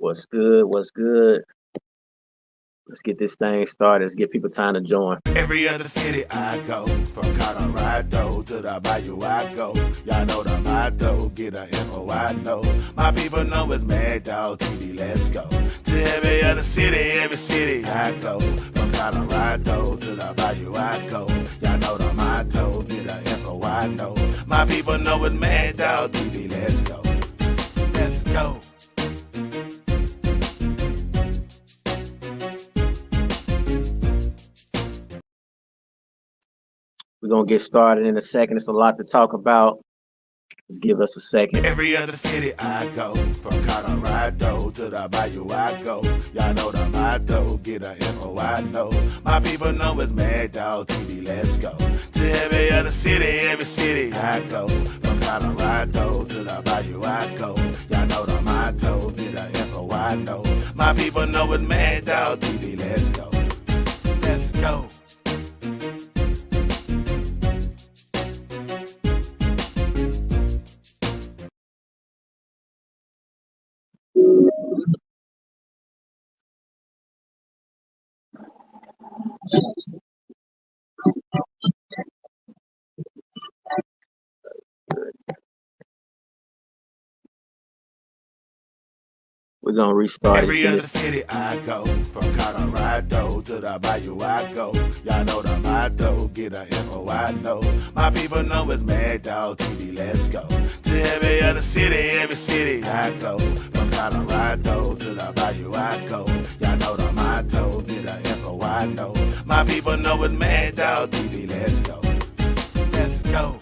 What's good? What's good? Let's get this thing started. Let's get people time to join. Every other city I go, from Colorado to the Bayou I go. Y'all know the motto, get a info I know. My people know it's MAGDOG TV, let's go. To every other city I go. From Colorado to the Bayou I go. Y'all know the motto, get a info I know. My people know it's MAGDOG TV, let's go. Let's go. We're going to get started in a second. It's a lot to talk about. Just give us a second. Every other city I go, from Colorado to the Bayou I go. Y'all know the motto, get a info I know. My people know it's MAGDOG TV, let's go. To every other city I go. From Colorado to the Bayou I go. Y'all know the motto, get a info I know. My people know it's MAGDOG TV, let's go. Let's go. We're going to restart. Every other city I go, from Colorado to the Bayou I go. Y'all know the motto, get a info I know. My people know it's MAGDOG TV, let's go. To every other city I go. From Colorado to the Bayou I go. Y'all know the motto, get a info I know. My people know it's MAGDOG TV, let's go. Let's go.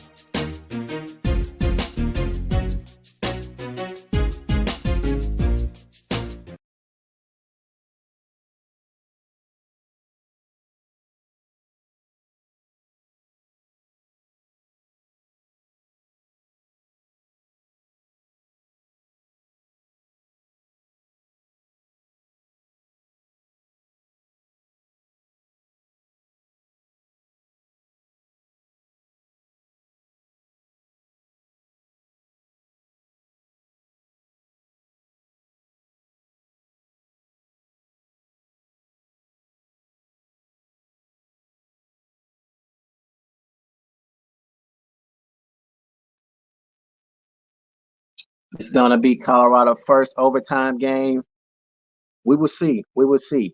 It's going to be Colorado first overtime game. We will see. We will see.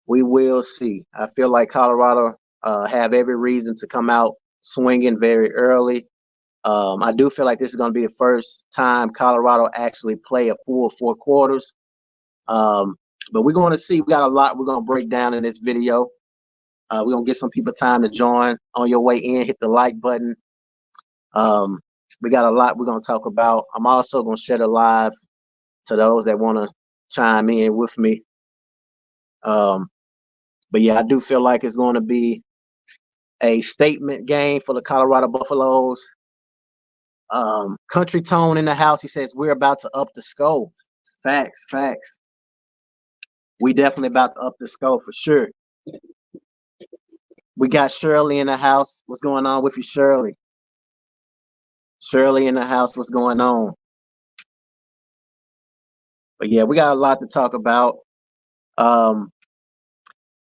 We will see. I feel like Colorado have every reason to come out swinging very early. I do feel like this is going to be the first time Colorado actually play a full 4 quarters. But we're going to see. We got a lot we're going to break down in this video. We're going to get some people time to join. On your way in, hit the like button. We got a lot we're going to talk about. I'm also going to share the live to those that want to chime in with me. But yeah, I do feel like it's going to be a statement game for the Colorado Buffaloes. Country Tone in the house. He says, we're about to up the score. Facts, facts. We definitely about to up the score for sure. We got Shirley in the house. What's going on with you, Shirley? Shirley in the house. What's going on? But yeah, we got a lot to talk about.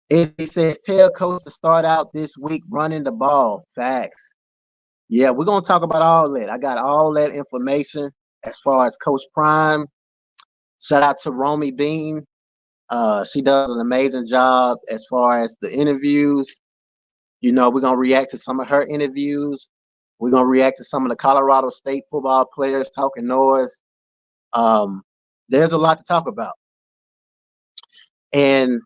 It says, tell coach to start out this week running the ball. Facts. Yeah, we're going to talk about all that. I got all that information as far as Coach Prime. Shout out to Romi Bean. She does an amazing job as far as the interviews. You know, we're going to react to some of her interviews. We're going to react to some of the Colorado State football players talking noise. There's a lot to talk about. And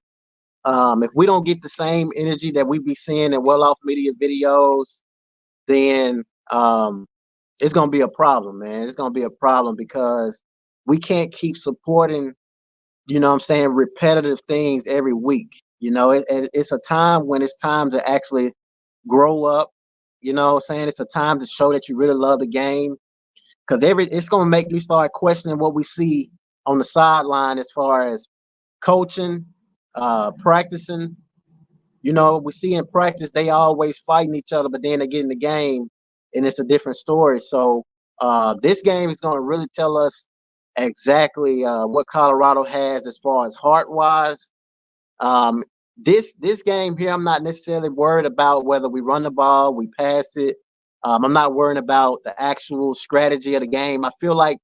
if we don't get the same energy that we be seeing in well-off media videos, then it's going to be a problem, man. It's going to be a problem because we can't keep supporting, you know what I'm saying, repetitive things every week. You know, it's a time when it's time to actually grow up. You know what I'm saying? It's a time to show that you really love the game, because it's going to make me start questioning what we see on the sideline as far as coaching, practicing. You know, we see in practice they always fighting each other, but then they get in the game and it's a different story. So this game is going to really tell us exactly what Colorado has as far as heart wise. Um, this game here, I'm not necessarily worried about whether we run the ball, we pass it. I'm not worrying about the actual strategy of the game. I feel like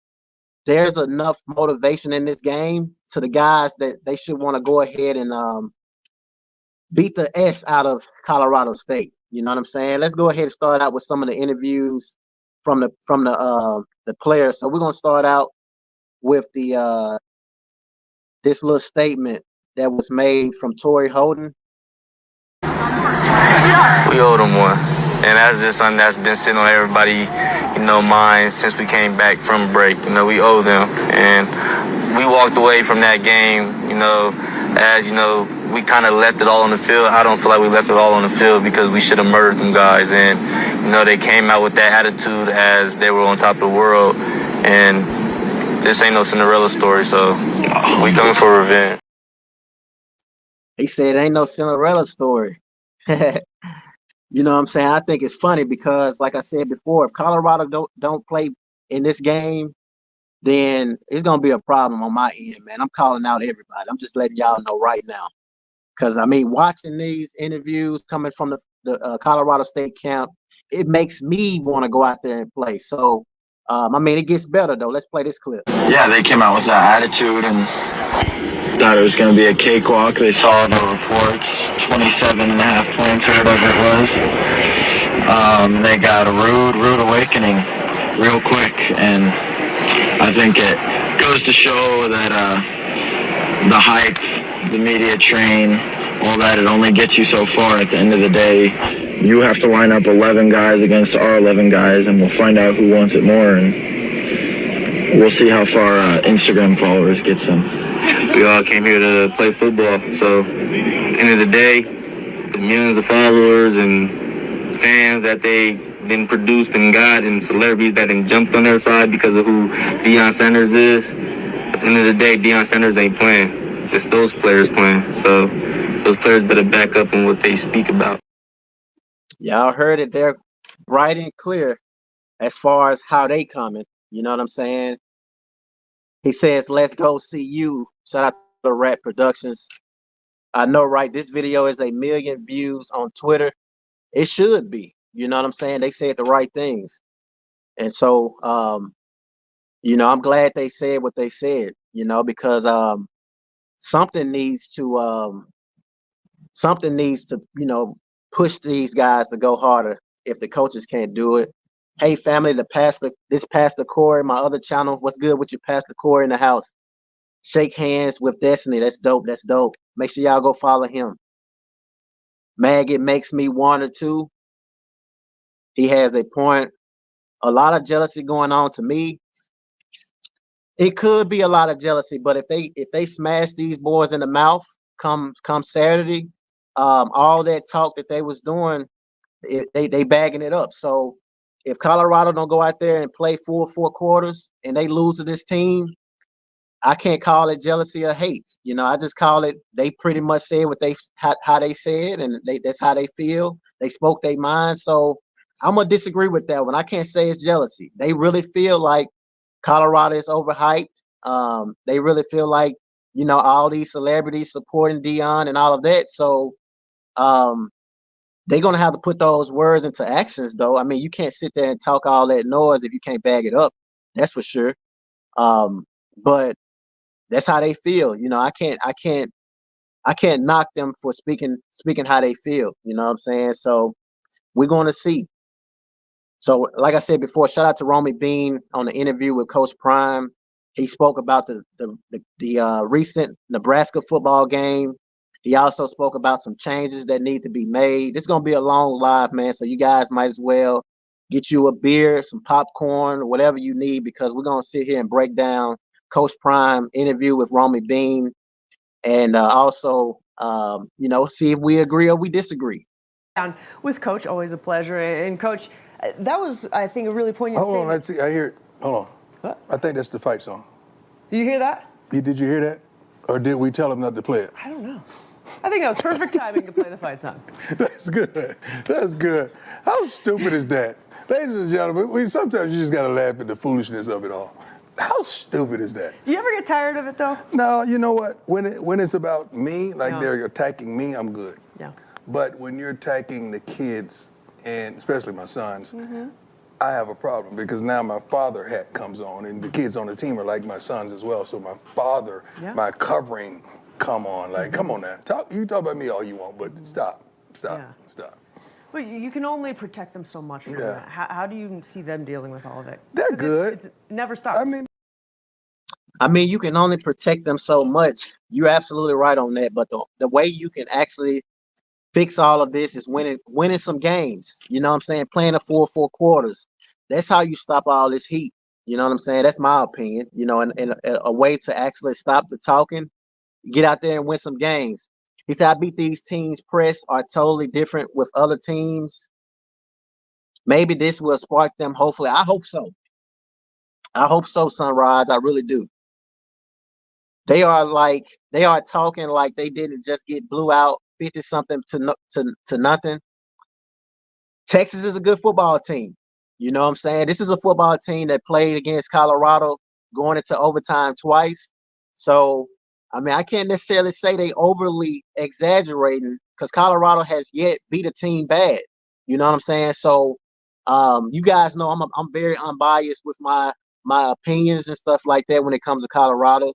there's enough motivation in this game to the guys that they should want to go ahead and beat the S out of Colorado State. You know what I'm saying? Let's go ahead and start out with some of the interviews from the players. So we're gonna start out with the this little statement that was made from Torrey Holden. We owe them one. And that's just something that's been sitting on everybody, mind since we came back from break. We owe them. And we walked away from that game, as, we kind of left it all on the field. I don't feel like we left it all on the field because we should have murdered them guys. And, they came out with that attitude as they were on top of the world. And this ain't no Cinderella story, so we coming for revenge. He said, "Ain't no Cinderella story." You know what I'm saying? I think it's funny because, like I said before, if Colorado don't play in this game, then it's gonna be a problem on my end, man. I'm calling out everybody. I'm just letting y'all know right now, because I mean, watching these interviews coming from the Colorado State camp, it makes me want to go out there and play. So, I mean, it gets better though. Let's play this clip. Yeah, they came out with that attitude and thought it was going to be a cakewalk. They saw the reports, 27 and a half points or whatever it was. They got a rude awakening real quick, and I think it goes to show that the hype, the media train, all that, it only gets you so far. At the end of the day, you have to line up 11 guys against our 11 guys, and we'll find out who wants it more, and we'll see how far Instagram followers gets them. We all came here to play football. So, at the end of the day, the millions of followers and fans that they then produced and got, and celebrities that then jumped on their side because of who Deion Sanders is, at the end of the day, Deion Sanders ain't playing. It's those players playing. So, those players better back up on what they speak about. Y'all heard it there, bright and clear as far as how they coming. You know what I'm saying? He says, "Let's go see you." Shout out to Rat Productions. I know, right? This video is 1 million views on Twitter. It should be. You know what I'm saying? They said the right things. And so, I'm glad they said what they said, because something needs to, push these guys to go harder if the coaches can't do it. Hey, family, this Pastor Corey, my other channel. What's good with you, Pastor Corey, in the house? Shake hands with Destiny. That's dope. That's dope. Make sure y'all go follow him. Maggot makes me one or two. He has a point. A lot of jealousy going on to me. It could be a lot of jealousy, but if they smash these boys in the mouth come Saturday, all that talk that they was doing, they bagging it up. So if Colorado don't go out there and play full 4 quarters and they lose to this team, I can't call it jealousy or hate. I just call it they pretty much said what how they said, and that's how they feel. They spoke their mind. So I'm gonna disagree with that one. I can't say it's jealousy. They really feel like Colorado is overhyped. They really feel like all these celebrities supporting Deion and all of that. So they're gonna have to put those words into actions, though. I mean, you can't sit there and talk all that noise if you can't bag it up. That's for sure. But that's how they feel. I can't knock them for speaking how they feel. You know what I'm saying? So we're going to see. So, like I said before, shout out to Romi Bean on the interview with Coach Prime. He spoke about the recent Nebraska football game. He also spoke about some changes that need to be made. It's going to be a long live, man. So you guys might as well get you a beer, some popcorn, whatever you need, because we're going to sit here and break down Coach Prime interview with Romi Bean, and also, see if we agree or we disagree. With Coach, always a pleasure. And Coach, that was, I think, a really poignant statement. Hold on, let's see. I hear it. Hold on. What? I think that's the fight song. Did you hear that? Did you hear that? Or did we tell him not to play it? I don't know. I think that was perfect timing to play the fight song. That's good. That's good. How stupid is that? Ladies and gentlemen, sometimes you just got to laugh at the foolishness of it all. How stupid is that? Do you ever get tired of it though? No, you know what? When it's about me, like Yeah. they're attacking me, I'm good. Yeah. But when you're attacking the kids, and especially my sons, Mm-hmm. I have a problem because now my father hat comes on, and the kids on the team are like my sons as well. So my father, Yeah. my covering, come on, like, come on now. You talk about me all you want, but stop. Yeah. But you can only protect them so much from Yeah. that. How do you see them dealing with all of it? They're 'Cause good. It never stops. I mean, you can only protect them so much. You're absolutely right on that. But the way you can actually fix all of this is winning some games. You know what I'm saying? Playing a full 4 quarters. That's how you stop all this heat. You know what I'm saying? That's my opinion. You know, and a way to actually stop the talking, get out there and win some games. He said, I beat these teams press are totally different with other teams. Maybe this will spark them. Hopefully. I hope so. I hope so, Sunrise. I really do. They are talking like they didn't just get blew out 50 something to nothing. Texas is a good football team. You know what I'm saying? This is a football team that played against Colorado going into overtime twice. So, I mean, I can't necessarily say they overly exaggerating because Colorado has yet beat a team bad. You know what I'm saying? So, you guys know I'm very unbiased with my opinions and stuff like that when it comes to Colorado.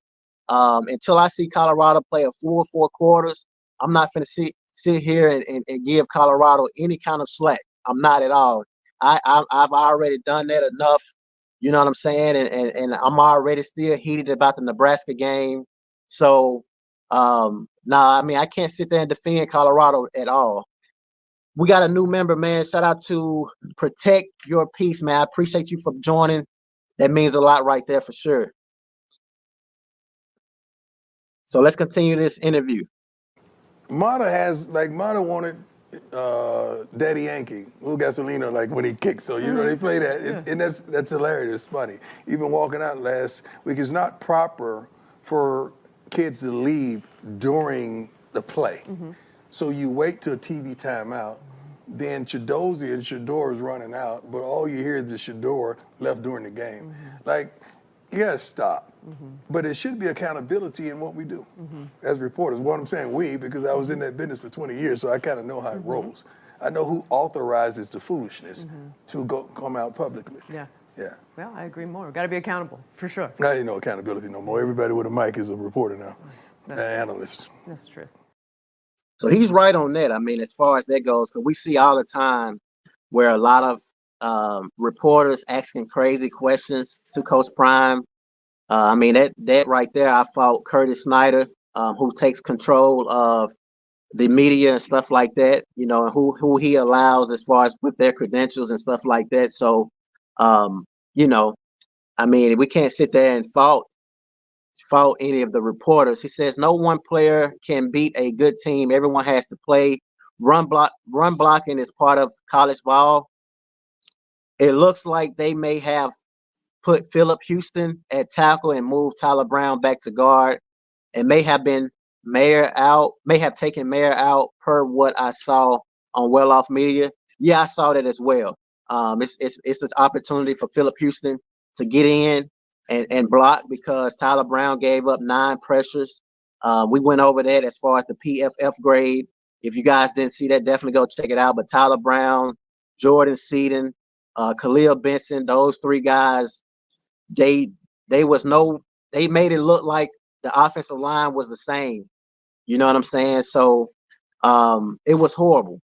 Until I see Colorado play a full 4 quarters, I'm not going to sit here and give Colorado any kind of slack. I'm not at all. I've already done that enough. You know what I'm saying? And I'm already still heated about the Nebraska game. So I mean I can't sit there and defend Colorado at all. We got a new member, man. Shout out to Protect Your Peace, man. I appreciate you for joining. That means a lot right there for sure. So let's continue this interview. Mata wanted Daddy Yankee, who Gasolino, like when he kicks. So you know they play that, and that's hilarious. It's funny. Even walking out last week, it's not proper for kids to leave during the play. So you wait till TV timeout. Then Chidozie and Shador is running out, but all you hear is the Shador left during the game. Like, you gotta stop. But it should be accountability in what we do as reporters. What I'm saying, because I was in that business for 20 years, so I kind of know how it rolls. I know who authorizes the foolishness to come out publicly. Yeah. Yeah. Well, I agree more. Got to be accountable, for sure. Now ain't no accountability no more. Everybody with a mic is a reporter now, an analyst. That's the truth. So he's right on that. I mean, as far as that goes, because we see all the time where a lot of reporters asking crazy questions to Coach Prime. I mean, that right there, I fought Curtis Snyder, who takes control of the media and stuff like that, you know, and who he allows as far as with their credentials and stuff like that. So, you know, I mean, we can't sit there and fault any of the reporters. He says no one player can beat a good team. Everyone has to play. Run blocking is part of college ball. It looks like they may have put Philip Houston at tackle and moved Tyler Brown back to guard, and may have taken Mayer out per what I saw on Well Off Media. Yeah, I saw that as well. It's an opportunity for Philip Houston to get in and block because Tyler Brown gave up 9 pressures. We went over that as far as the PFF grade. If you guys didn't see that, definitely go check it out. But Tyler Brown, Jordan Seaton, Khalil Benson, those 3 guys, they made it look like the offensive line was the same. You know what I'm saying? So it was horrible.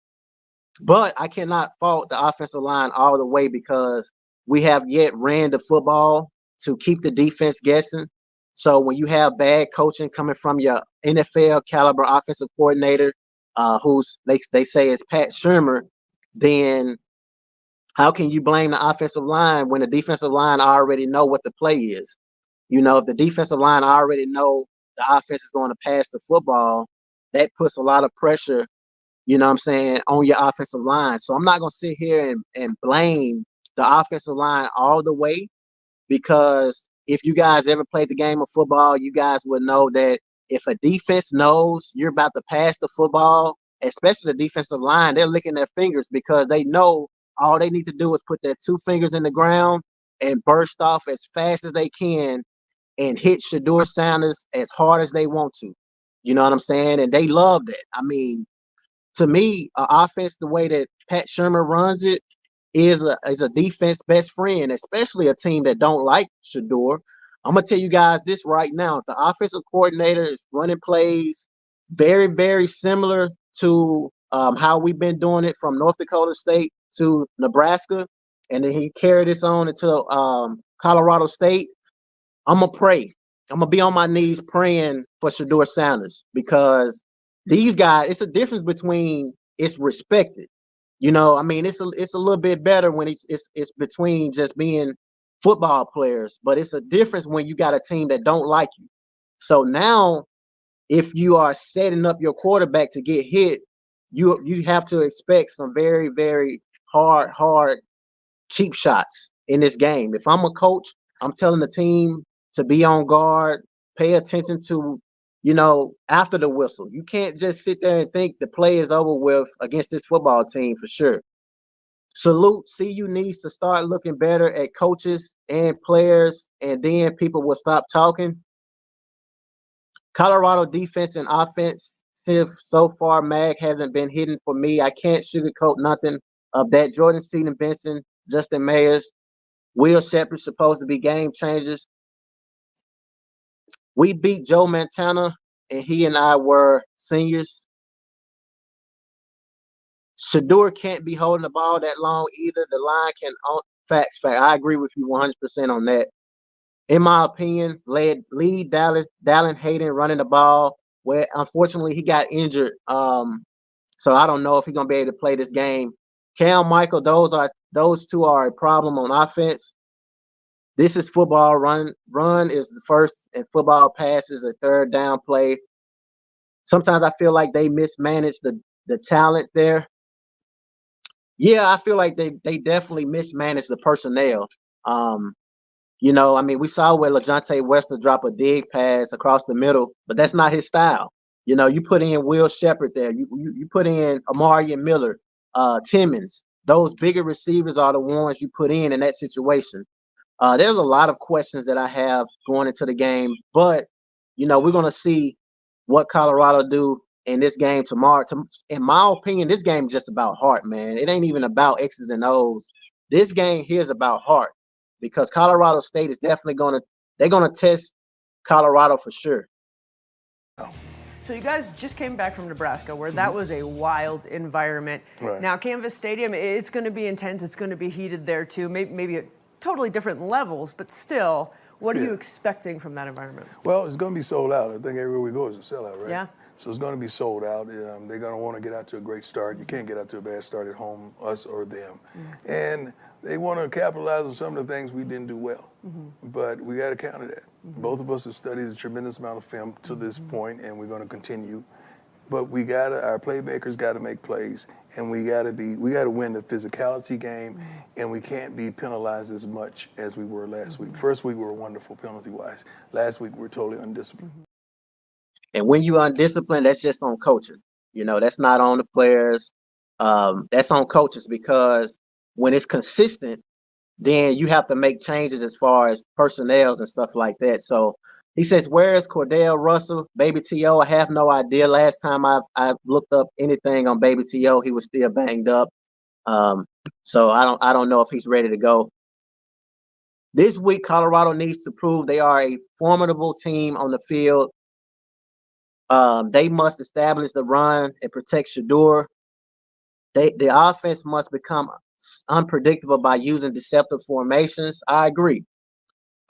But I cannot fault the offensive line all the way because we have yet ran the football to keep the defense guessing. So when you have bad coaching coming from your NFL caliber offensive coordinator, who's they say is Pat Shurmur, then how can you blame the offensive line when the defensive line already know what the play is? You know, if the defensive line already know the offense is going to pass the football, that puts a lot of pressure, you know what I'm saying, on your offensive line. So I'm not going to sit here and blame the offensive line all the way because if you guys ever played the game of football, you guys would know that if a defense knows you're about to pass the football, especially the defensive line, they're licking their fingers because they know all they need to do is put their 2 fingers in the ground and burst off as fast as they can and hit Shador Sanders as hard as they want to. You know what I'm saying? And they love that. I mean, to me, offense the way that Pat Shermer runs it is a defense best friend, especially a team that don't like Shador. I'm gonna tell you guys this right now: if the offensive coordinator is running plays very, very similar to how we've been doing it from North Dakota State to Nebraska, and then he carried this on into Colorado State, I'm gonna pray. I'm gonna be on my knees praying for Shador Sanders because these guys, it's a difference between it's respected. You know, I mean, it's a little bit better when it's between just being football players, but it's a difference when you got a team that don't like you. So now, if you are setting up your quarterback to get hit, you have to expect some very, very hard cheap shots in this game. If I'm a coach, I'm telling the team to be on guard, pay attention to, after the whistle. You can't just sit there and think the play is over with against this football team for sure. Salute, CU needs to start looking better at coaches and players, and then people will stop talking. Colorado defense and offense, so far, Mag hasn't been hidden for me. I can't sugarcoat nothing of that. Jordan Seaton Benson, Justin Mayers, Will Shepherd supposed to be game changers. We beat Joe Montana, and he and I were seniors. Shador can't be holding the ball that long either. The line can facts. I agree with you 100% on that. In my opinion, lead Dallin Hayden running the ball. Where unfortunately he got injured. So I don't know if he's gonna be able to play this game. Cam Michael, those two are a problem on offense. This is football. Run is the first, and football pass is a third down play. Sometimes I feel like they mismanage the talent there. Yeah, I feel like they definitely mismanage the personnel. I mean, we saw where LaJohntay Wester drop a dig pass across the middle, but that's not his style. You put in Will Shepherd there. You put in Amarian Miller, Timmons. Those bigger receivers are the ones you put in that situation. There's a lot of questions that I have going into the game, but we're gonna see what Colorado do in this game tomorrow. In my opinion, this game is just about heart, man. It ain't even about X's and O's. This game here is about heart because Colorado State is definitely they're gonna test Colorado for sure. So you guys just came back from Nebraska, where that was a wild environment. Right. Now, Canvas Stadium, it's going to be intense. It's going to be heated there too. Maybe at totally different levels, but still, what are you expecting from that environment? Well, it's going to be sold out. I think everywhere we go is a sellout, right? Yeah. So it's going to be sold out. They're going to want to get out to a great start. You can't get out to a bad start at home, us or them. Mm-hmm. And they want to capitalize on some of the things we didn't do well. Mm-hmm. But we got to counter that. Mm-hmm. Both of us have studied a tremendous amount of film to this point, and we're going to continue. But our playmakers got to make plays, and we got to win the physicality game, and we can't be penalized as much as we were last week. First week we were wonderful penalty-wise. Last week we were totally undisciplined. And when you're undisciplined, that's just on coaching. That's not on the players. That's on coaches because when it's consistent, then you have to make changes as far as personnels and stuff like that. So he says, where is Cordell Russell? Baby T.O., I have no idea. Last time I looked up anything on Baby T.O., he was still banged up. So I don't know if he's ready to go. This week, Colorado needs to prove they are a formidable team on the field. They must establish the run and protect Shador. The offense must become unpredictable by using deceptive formations. I agree.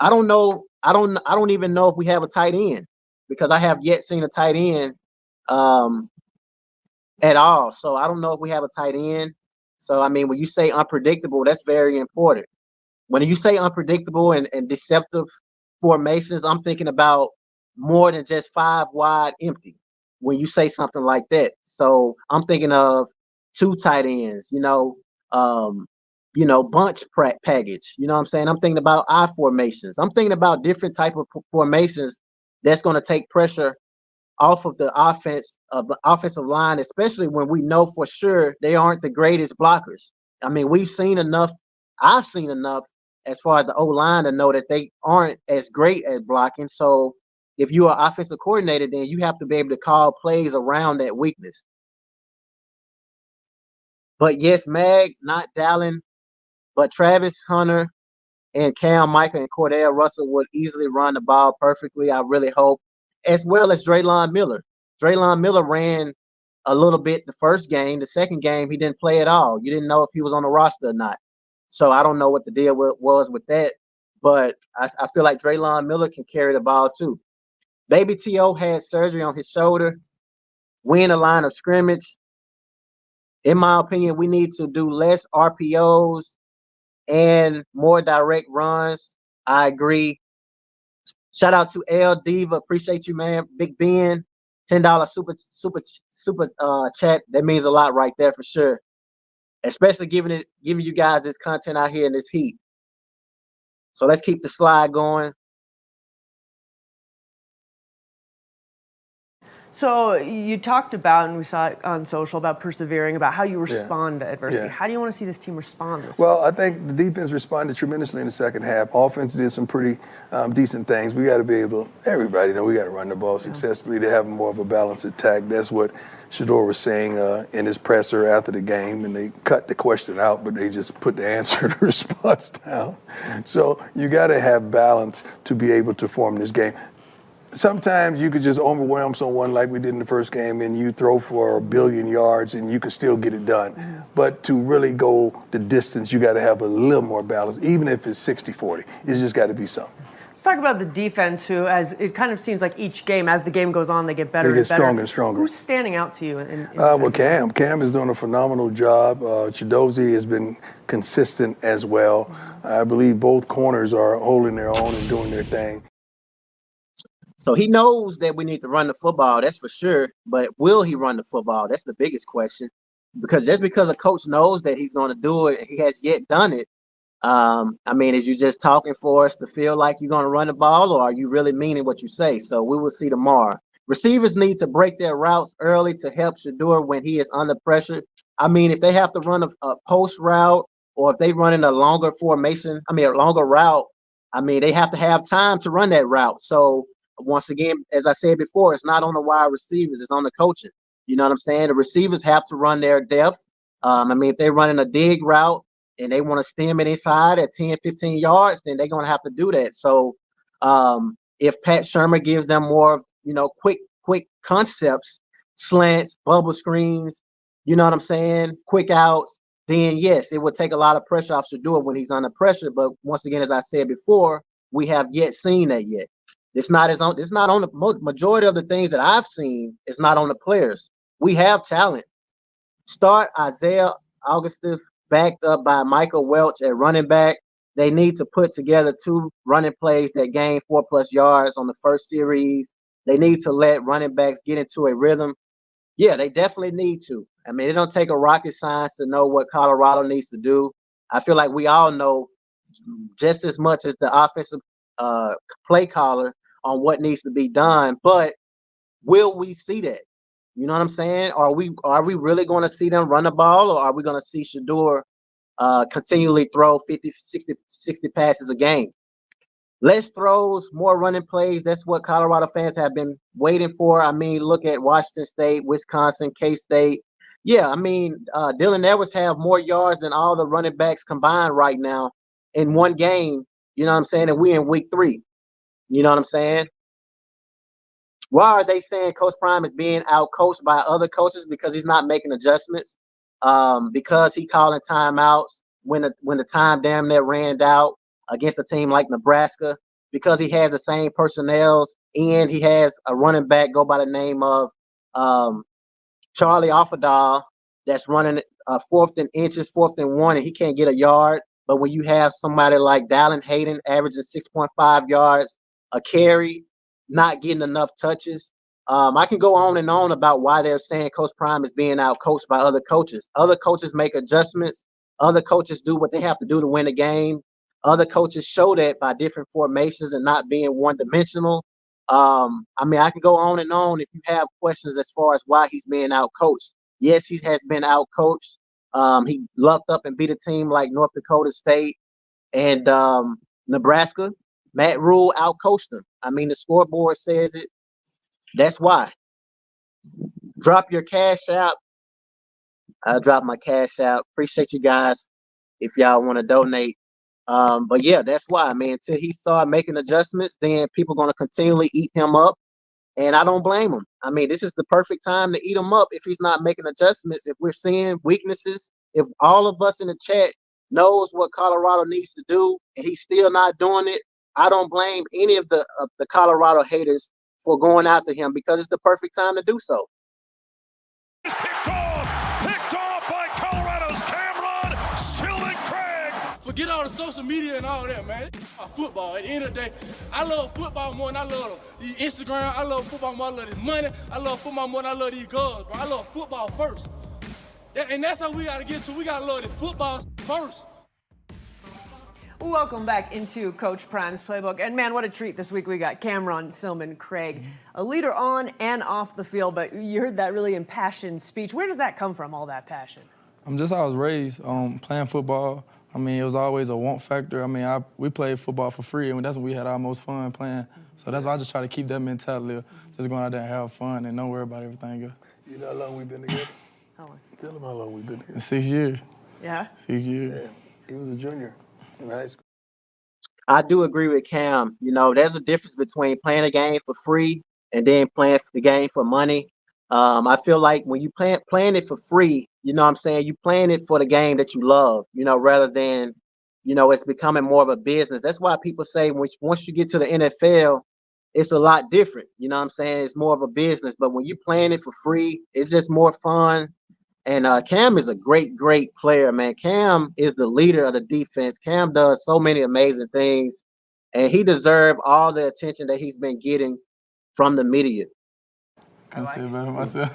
I don't know. I don't even know if we have a tight end because I have yet seen a tight end at all. So I don't know if we have a tight end. So I mean, when you say unpredictable, that's very important. When you say unpredictable and deceptive formations, I'm thinking about more than just 5 wide empty. When you say something like that, so I'm thinking of 2 tight ends. Bunch package. You know what I'm saying? I'm thinking about I formations. I'm thinking about different type of formations that's going to take pressure off of the offensive line, especially when we know for sure they aren't the greatest blockers. I mean, we've seen enough. I've seen enough as far as the O-line to know that they aren't as great at blocking. So if you are offensive coordinator, then you have to be able to call plays around that weakness. But yes, Mag, not Dallin, but Travis Hunter and Cam Micah and Cordell Russell would easily run the ball perfectly, I really hope, as well as Draylon Miller. Draylon Miller ran a little bit the first game. The second game, he didn't play at all. You didn't know if he was on the roster or not. So I don't know what the deal was with that, but I feel like Draylon Miller can carry the ball too. Baby T.O. had surgery on his shoulder, win a line of scrimmage. In my opinion, we need to do less RPOs and more direct runs. I agree. Shout out to L Diva. Appreciate you, man. Big Ben, $10 super chat. That means a lot right there for sure. Especially giving you guys this content out here in this heat. So let's keep the slide going. So you talked about, and we saw it on social, about persevering, about how you respond to adversity. Yeah. How do you want to see this team respond this Well, I think the defense responded tremendously in the second half. Offense did some pretty decent things. We got to be able, everybody know we got to run the ball successfully to have more of a balanced attack. That's what Shador was saying in his presser after the game, and they cut the question out, but they just put the answer, the response down. So you got to have balance to be able to form this game. Sometimes you could just overwhelm someone like we did in the first game, and you throw for 1 billion yards and you could still get it done. But to really go the distance, you got to have a little more balance, even if it's 60-40. It's just got to be something. Let's talk about the defense, who, as it kind of seems like each game, as the game goes on, they get better They get and better. stronger and stronger. Who's standing out to you? Well, Cam. Cam is doing a phenomenal job. Chidozie has been consistent as well. I believe both corners are holding their own and doing their thing. So he knows that we need to run the football, that's for sure. But will he run the football? That's the biggest question. Because just because a coach knows that he's going to do it and he has yet done it, I mean, is you just talking for us to feel like you're going to run the ball, or are you really meaning what you say? So we will see tomorrow. Receivers need to break their routes early to help Shador when he is under pressure. I mean, if they have to run a post route, or if they run in a longer formation, a longer route, I mean, they have to have time to run that route. So once again, as I said before, it's not on the wide receivers, it's on the coaching. You know what I'm saying? The receivers have to run their depth. I mean, if they're running a dig route and they want to stem it inside at 10, 15 yards, then they're going to have to do that. So if Pat Shermer gives them more, quick concepts, slants, bubble screens, you know what I'm saying, quick outs, then yes, it would take a lot of pressure off Shador when he's under pressure. But once again, as I said before, we have yet seen that yet. It's not on the majority of the things that I've seen. It's not on the players. We have talent. Start Isaiah Augustus backed up by Michael Welch at running back. They need to put together 2 running plays that gain 4+ yards on the first series. They need to let running backs get into a rhythm. Yeah, they definitely need to. I mean, it don't take a rocket science to know what Colorado needs to do. I feel like we all know just as much as the offensive play caller on what needs to be done, but will we see that? You know what I'm saying? Are we really going to see them run the ball, or are we going to see Shador continually throw 50, 60 passes a game? Less throws, more running plays. That's what Colorado fans have been waiting for. I mean, look at Washington State, Wisconsin, K-State. Yeah, I mean, Dylan Edwards have more yards than all the running backs combined right now in one game. You know what I'm saying? And we in week 3. You know what I'm saying? Why are they saying Coach Prime is being out-coached by other coaches? Because he's not making adjustments. Because he calling timeouts when the time damn near ran out against a team like Nebraska. Because he has the same personnel, and he has a running back go by the name of Charlie Offerdal that's running 4th and inches, 4th and 1, and he can't get a yard. But when you have somebody like Dallin Hayden averaging 6.5 yards a carry, not getting enough touches. I can go on and on about why they're saying Coach Prime is being out coached by other coaches. Other coaches make adjustments. Other coaches do what they have to do to win the game. Other coaches show that by different formations and not being one-dimensional. I mean, I can go on and on if you have questions as far as why he's being out coached. Yes, he has been out coached. He lucked up and beat a team like North Dakota State. And Nebraska, Matt Rule outcoached them. I mean, the scoreboard says it. That's why. Drop your cash out. I'll drop my cash out. Appreciate you guys if y'all want to donate. But yeah, that's why, man. Until he start making adjustments, then people are going to continually eat him up. And I don't blame him. I mean, this is the perfect time to eat him up if he's not making adjustments. If we're seeing weaknesses, if all of us in the chat knows what Colorado needs to do and he's still not doing it, I don't blame any of the Colorado haters for going after him because it's the perfect time to do so. Picked off by Colorado's Cameron Sylvan Craig. Forget all the social media and all that, man. Football. At the end of the day, I love football more than I love the Instagram. I love football more than I love this money. I love football more than I love these guns, bro. I love football first. And that's how we got to get to. We got to love the football first. Welcome back into Coach Prime's Playbook. And man, what a treat this week. We got Cameron Sylvan Craig, a leader on and off the field. But you heard that really impassioned speech. Where does that come from, all that passion? Just how I was raised, playing football. I mean, it was always a want factor. I mean, we played football for free, and that's when we had our most fun playing. So that's why I just try to keep that mentality of just going out there and have fun and don't worry about everything else. You know how long we've been together? How long? Tell them how long we've been together. 6 years. Yeah? 6 years. Yeah. He was a junior in high school. I do agree with Cam. You know, there's a difference between playing a game for free and then playing the game for money. I feel like when you playing it for free, you know what I'm saying, you playing it for the game that you love, you know, rather than, you know, it's becoming more of a business. That's why people say once you get to the NFL, it's a lot different. You know what I'm saying? It's more of a business. But when you're playing it for free, it's just more fun. And Cam is a great, great player, man. Cam is the leader of the defense. Cam does so many amazing things, and he deserves all the attention that he's been getting from the media. Can't say it better myself.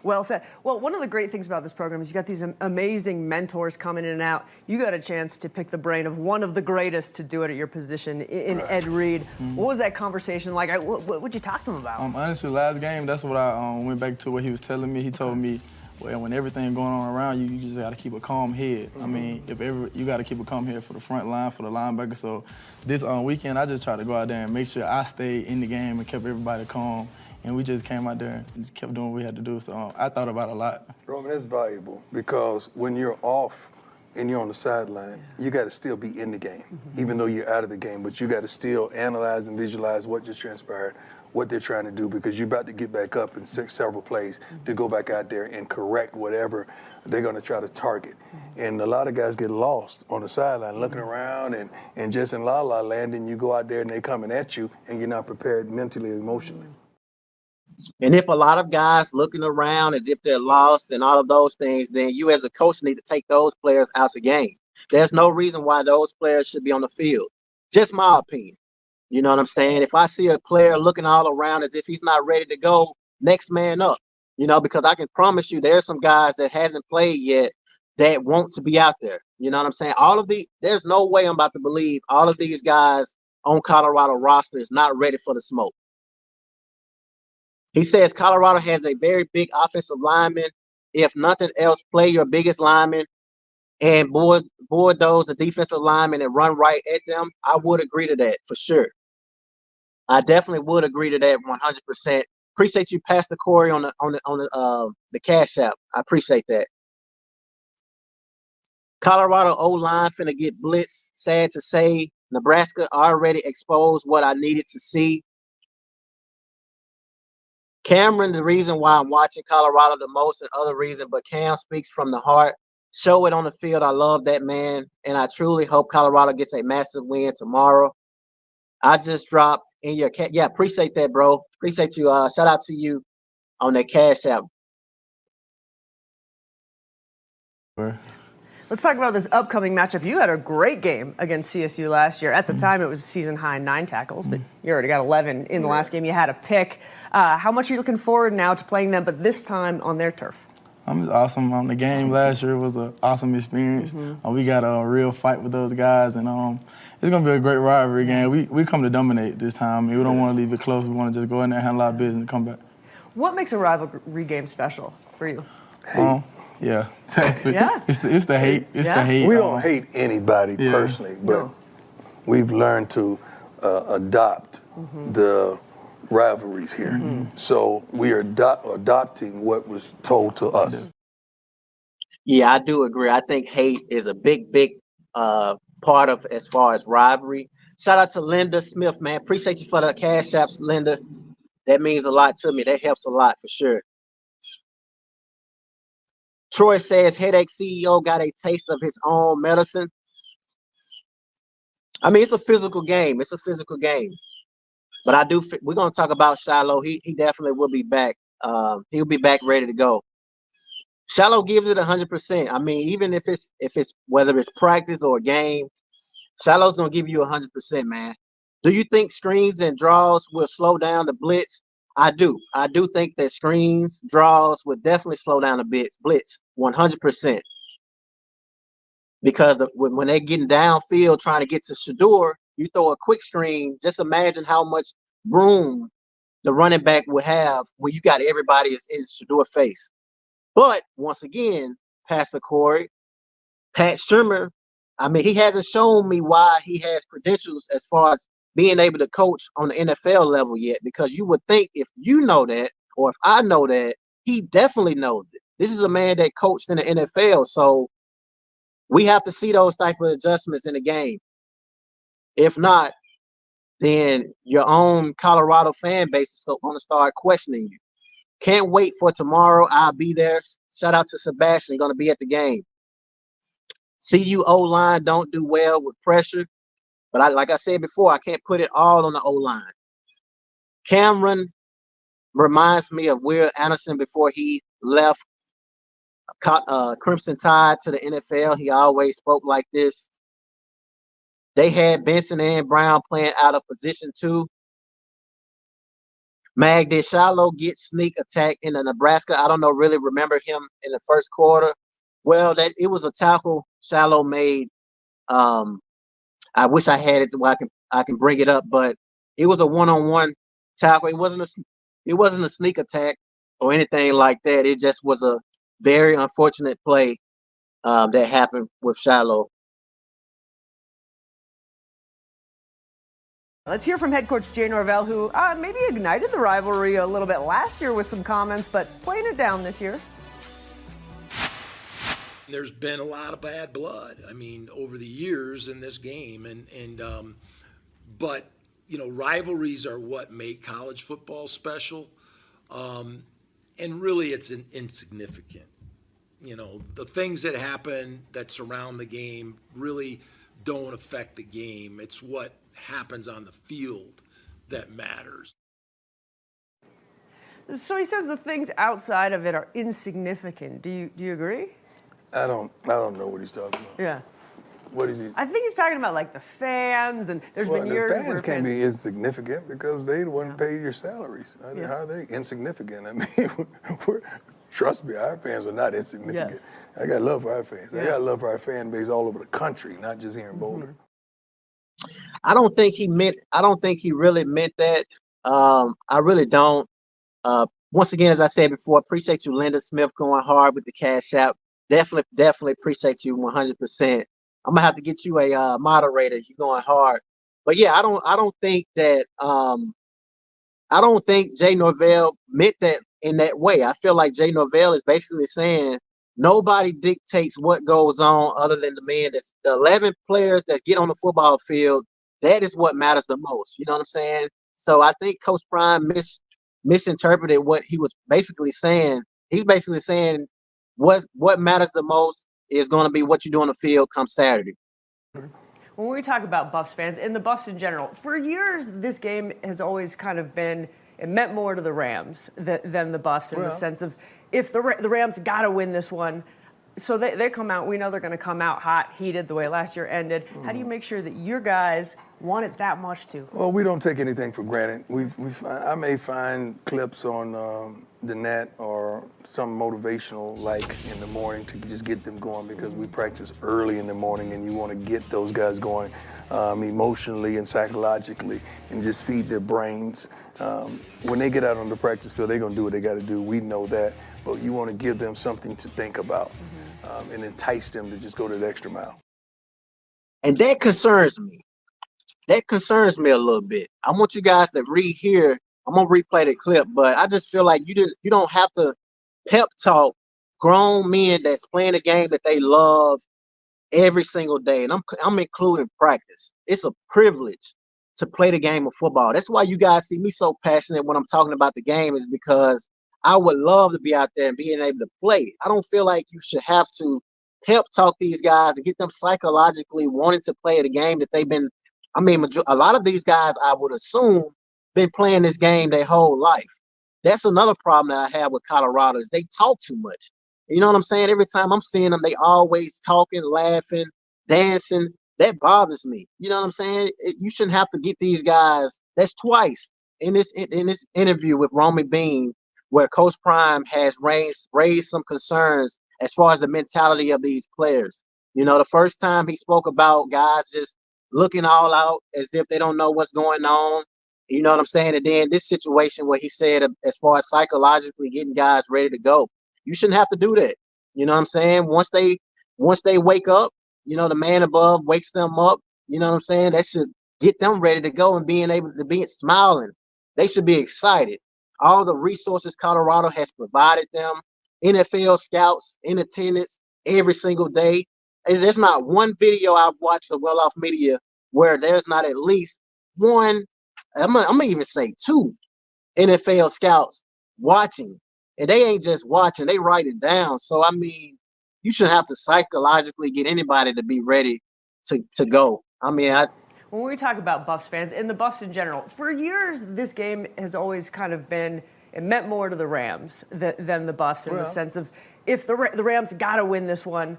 Well said. Well, one of the great things about this program is you got these amazing mentors coming in and out. You got a chance to pick the brain of one of the greatest to do it at your position in Ed Reed. What was that conversation like? What'd you talk to him about? Honestly, last game, that's what I went back to what he was telling me. He told me, well, when everything going on around you, you just got to keep a calm head. I mean, you got to keep a calm head for the front line, for the linebacker. So this weekend, I just tried to go out there and make sure I stayed in the game and kept everybody calm. And we just came out there and just kept doing what we had to do. So I thought about it a lot. Roman, that's valuable because when you're off and you're on the sideline, you got to still be in the game, even though you're out of the game. But you got to still analyze and visualize what just transpired, what they're trying to do, because you're about to get back up in several plays to go back out there and correct whatever they're going to try to target. And a lot of guys get lost on the sideline, looking around and just in la-la land, and you go out there and they're coming at you, and you're not prepared mentally or emotionally. And if a lot of guys looking around as if they're lost and all of those things, then you as a coach need to take those players out the game. There's no reason why those players should be on the field. Just my opinion. You know what I'm saying? If I see a player looking all around as if he's not ready to go, next man up. You know, because I can promise you there's some guys that hasn't played yet that want to be out there. You know what I'm saying? There's no way I'm about to believe all of these guys on Colorado roster is not ready for the smoke. He says Colorado has a very big offensive lineman. If nothing else, play your biggest lineman and bulldoze the defensive lineman and run right at them. I would agree to that for sure. I definitely would agree to that 100%. Appreciate you, Pastor Corey, on the Cash App. I appreciate that. Colorado O-line finna get blitzed. Sad to say, Nebraska already exposed what I needed to see. Cameron, the reason why I'm watching Colorado the most and other reason, but Cam speaks from the heart. Show it on the field. I love that man, and I truly hope Colorado gets a massive win tomorrow. I just dropped in your cat. Yeah, appreciate that, bro. Appreciate you. Shout out to you on that Cash App. Let's talk about this upcoming matchup. You had a great game against CSU last year. At the time, it was season high 9 tackles, but you already got 11 in the last game. You had a pick. How much are you looking forward now to playing them, but this time on their turf? It's awesome. The game last year was an awesome experience. We got a real fight with those guys, and it's going to be a great rivalry game. We come to dominate this time. We don't want to leave it close. We want to just go in there, handle our business, and come back. What makes a rivalry game special for you? Yeah. Yeah. It's the hate. It's the hate. We don't hate anybody personally, but we've learned to adopt the rivalries here. So we are adopting what was told to us. Yeah, I do agree. I think hate is a big part of as far as rivalry. Shout out to Linda Smith, man. Appreciate you for the cash apps, Linda. That means a lot to me. That helps a lot for sure. Troy says Headache CEO got a taste of his own medicine. I mean, it's a physical game. It's a physical game. But we're gonna talk about Shiloh. He definitely will be back. He'll be back ready to go. Shiloh gives it 100%. I mean, even if it's whether it's practice or a game, Shiloh's gonna give you 100%, man. Do you think screens and draws will slow down the blitz? I do. I do think that screens, draws would definitely slow down the blitz 100%. Because when they're getting downfield trying to get to Shador, you throw a quick screen. Just imagine how much room the running back would have when you got everybody in Shador's face. But once again, Pastor Corey, Pat Shermer, I mean, he hasn't shown me why he has credentials as far as being able to coach on the NFL level yet, because you would think if you know that, or if I know that, he definitely knows it. This is a man that coached in the NFL, so we have to see those type of adjustments in the game. If not, then your own Colorado fan base is going to start questioning you. Can't wait for tomorrow. I'll be there. Shout out to Sebastian, going to be at the game. CU O-line don't do well with pressure, but like I said before, I can't put it all on the O-line. Cameron reminds me of Will Anderson before he left Crimson Tide to the NFL. He always spoke like this. They had Benson and Brown playing out of position too. Mag, did Shiloh get sneak attack in the Nebraska? I don't know, really remember him in the first quarter. Well, it was a tackle Shiloh made. I wish I had it so I can bring it up, but it was a one-on-one tackle. It wasn't a sneak attack or anything like that. It just was a very unfortunate play that happened with Shiloh. Let's hear from head coach Jay Norvell, who maybe ignited the rivalry a little bit last year with some comments, but playing it down this year. There's been a lot of bad blood, I mean, over the years in this game, but you know, rivalries are what make college football special, and really it's insignificant. You know, the things that happen that surround the game really don't affect the game. It's what happens on the field that matters. So he says the things outside of it are insignificant. Do you agree? I don't know what he's talking about. Yeah. What is he? I think he's talking about like the fans, and there's been years the fans where can't be insignificant because they the one pay your salaries. How are they insignificant? I mean, trust me, our fans are not insignificant. Yes. I got love for our fans. I got love for our fan base all over the country, not just here in Boulder. I don't think he really meant that. I really don't. Once again, as I said before, appreciate you, Linda Smith, going hard with the cash out. Definitely appreciate you 100%. I'm gonna have to get you a moderator. You're going hard, but yeah, I don't think that. I don't think Jay Norvell meant that in that way. I feel like Jay Norvell is basically saying nobody dictates what goes on other than the man. That's the 11 players that get on the football field. That is what matters the most. You know what I'm saying? So I think Coach Prime misinterpreted what he was basically saying. He's basically saying what matters the most is going to be what you do on the field come Saturday. When we talk about Buffs fans and the Buffs in general, for years this game has always kind of been, it meant more to the Rams than the Buffs in the sense of if the Rams got to win this one. So they come out, we know they're going to come out hot, heated the way last year ended. How do you make sure that your guys want it that much too? Well, we don't take anything for granted. I may find clips on the net or some motivational like in the morning to just get them going because we practice early in the morning and you want to get those guys going emotionally and psychologically, and just feed their brains. When they get out on the practice field, they're going to do what they got to do. We know that. But you want to give them something to think about and entice them to just go to the extra mile. And that concerns me. That concerns me a little bit. I want you guys to read here. I'm gonna replay the clip, but I just feel like you don't have to pep talk grown men that's playing a game that they love every single day, and I'm including practice. It's a privilege to play the game of football. That's why you guys see me so passionate when I'm talking about the game, is because I would love to be out there and being able to play. I don't feel like you should have to pep talk these guys and get them psychologically wanting to play the game that they've been. I mean, a lot of these guys, I would assume, been playing this game their whole life. That's another problem that I have with Colorado is they talk too much. You know what I'm saying? Every time I'm seeing them, they always talking, laughing, dancing. That bothers me. You know what I'm saying? You shouldn't have to get these guys. That's twice in this interview with Romi Bean, where Coach Prime has raised some concerns as far as the mentality of these players. You know, the first time he spoke about guys just looking all out as if they don't know what's going on. You know what I'm saying? And then this situation where he said, as far as psychologically getting guys ready to go, you shouldn't have to do that. You know what I'm saying? Once they wake up, you know, the man above wakes them up. You know what I'm saying? That should get them ready to go and being able to be smiling. They should be excited. All the resources Colorado has provided them, NFL scouts in attendance every single day. There's not one video I've watched of Well Off Media where there's not at least one, I'm gonna even say two NFL scouts watching. And they ain't just watching, they write it down. So, I mean, you shouldn't have to psychologically get anybody to be ready to go. I mean, when we talk about Buffs fans and the Buffs in general, for years, this game has always kind of been, it meant more to the Rams than the Buffs in the sense of if the Rams got to win this one.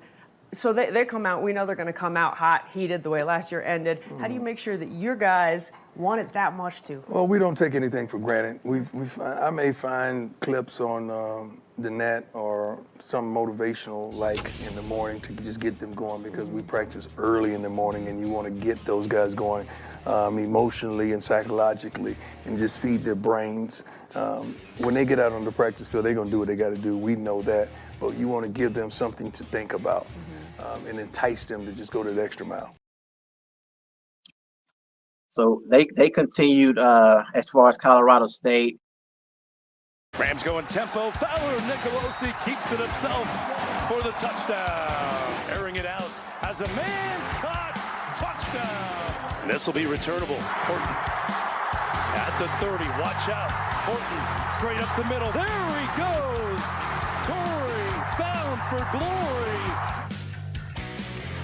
So they come out, we know they're going to come out hot, heated the way last year ended. How do you make sure that your guys want it that much too? Well, we don't take anything for granted. I may find clips on the net or some motivational like in the morning to just get them going, because we practice early in the morning and you want to get those guys going emotionally and psychologically and just feed their brains. When they get out on the practice field, they're going to do what they got to do. We know that. But you want to give them something to think about and entice them to just go to the extra mile. So they continued as far as Colorado State. Rams going tempo. Fowler Nicolosi keeps it himself for the touchdown. Airing it out as a man caught. Touchdown. And this will be returnable. Horton at the 30. Watch out. Horton straight up the middle. There he goes. Torrey bound for glory.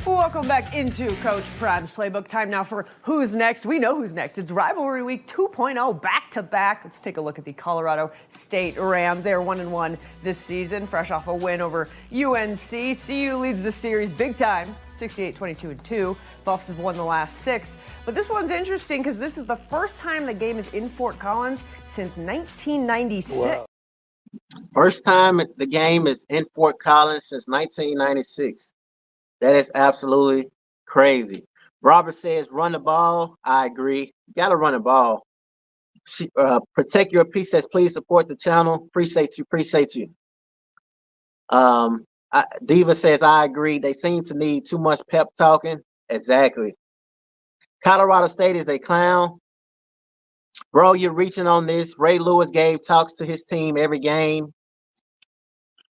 Welcome back into Coach Prime's Playbook. Time now for Who's Next. We know who's next. It's Rivalry Week 2.0 back-to-back. Let's take a look at the Colorado State Rams. They are 1-1 this season, fresh off a win over UNC. CU leads the series big time, 68-22-2. Buffs have won the last 6. But this one's interesting because this is the first time the game is in Fort Collins since 1996. Wow. First time the game is in Fort Collins since 1996. That is absolutely crazy. Robert says, run the ball. I agree. You got to run the ball. Protect your peace says, please support the channel. Appreciate you. Diva says, I agree. They seem to need too much pep talking. Exactly. Colorado State is a clown. Bro, you're reaching on this. Ray Lewis gave talks to his team every game.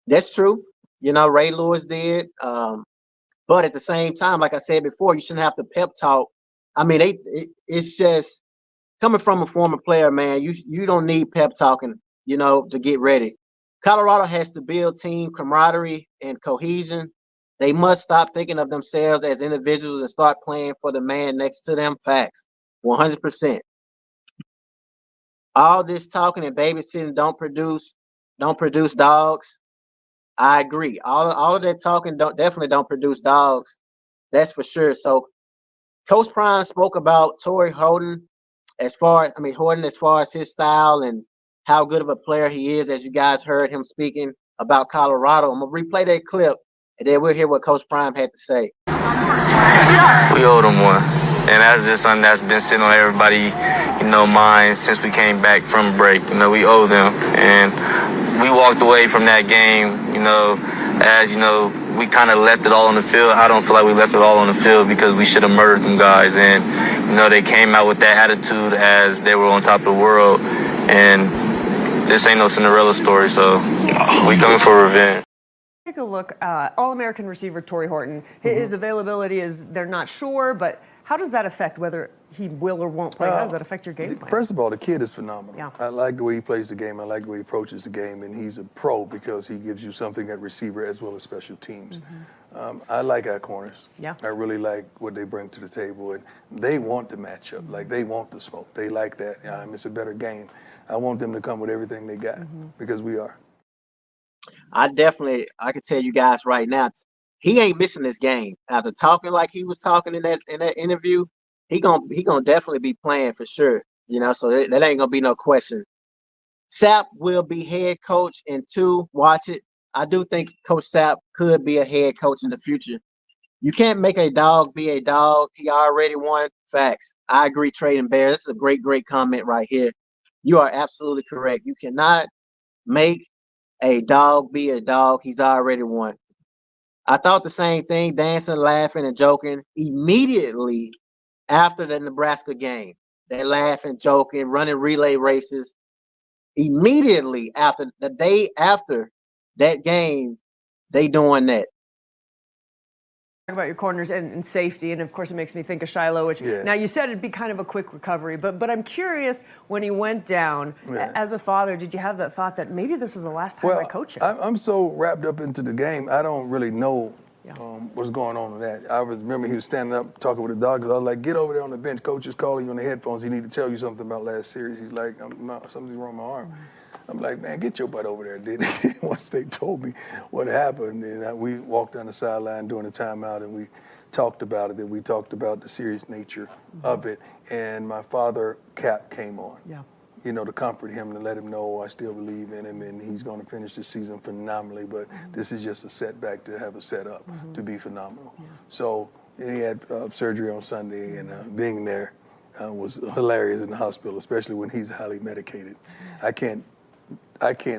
That's true. You know, Ray Lewis did. But at the same time, like I said before, you shouldn't have to pep talk. I mean, it's just coming from a former player, man. You don't need pep talking, you know, to get ready. Colorado has to build team camaraderie and cohesion. They must stop thinking of themselves as individuals and start playing for the man next to them. Facts, 100%. All this talking and babysitting don't produce dogs. I agree. All of that talking definitely don't produce dogs. That's for sure. So Coach Prime spoke about Torrey Horton as far as his style and how good of a player he is, as you guys heard him speaking about Colorado. I'm gonna replay that clip and then we'll hear what Coach Prime had to say. We owed them one. and that's just something that's been sitting on everybody, minds since we came back from break. We owe them, and we walked away from that game, as we kind of left it all on the field. I don't feel like we left it all on the field because we should have murdered them guys, and they came out with that attitude as they were on top of the world, and this ain't no Cinderella story, so we coming for revenge. Take a look at All-American receiver Torrey Horton. His availability is they're not sure, but how does that affect whether he will or won't play? How does that affect your game plan? First of all, the kid is phenomenal. Yeah. I like the way he plays the game. I like the way he approaches the game, and he's a pro because he gives you something at receiver as well as special teams. I like our corners. Yeah. I really like what they bring to the table, and they want the matchup. Like, they want the smoke. They like that. It's a better game. I want them to come with everything they got because we are. I can tell you guys right now, he ain't missing this game. After talking like he was talking in that interview, he gonna definitely be playing for sure. So that ain't gonna be no question. Sapp will be head coach in 2. Watch it. I do think Coach Sapp could be a head coach in the future. You can't make a dog be a dog. He already won. Facts. I agree, Trading Bear. This is a great comment right here. You are absolutely correct. You cannot make a dog be a dog. He's already won. I thought the same thing, dancing, laughing, and joking immediately after the Nebraska game. They laughing, joking, running relay races. Immediately after the day after that game, they doing that. Talk about your corners and safety, and of course it makes me think of Shiloh, which now you said it'd be kind of a quick recovery, but I'm curious, when he went down, as a father, did you have that thought that maybe this is the last time I coach him? I'm so wrapped up into the game, I don't really know what's going on with that. I remember he was standing up talking with the doctors. I was like, get over there on the bench. Coach is calling you on the headphones. He need to tell you something about last series. He's like, something's wrong with my arm. I'm like, man, get your butt over there, dude. Once they told me what happened, and we walked down the sideline during the timeout, and we talked about it, and we talked about the serious nature of it. And my father, Cap, came on. Yeah. To comfort him, to let him know I still believe in him, and he's going to finish the season phenomenally, but this is just a setback to have a setup to be phenomenal. Yeah. So he had surgery on Sunday, and being there was hilarious in the hospital, especially when he's highly medicated. I can't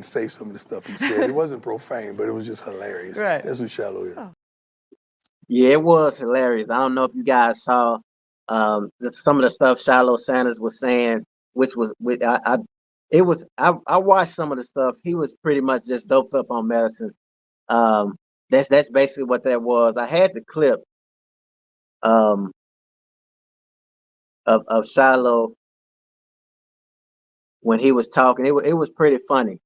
say some of the stuff he said. It wasn't profane, but it was just hilarious. Right. That's who Shiloh is. Oh. Yeah, it was hilarious. I don't know if you guys saw some of the stuff Shiloh Sanders was saying, which was I watched some of the stuff. He was pretty much just doped up on medicine. That's basically what that was. I had the clip of Shiloh when he was talking. It was pretty funny.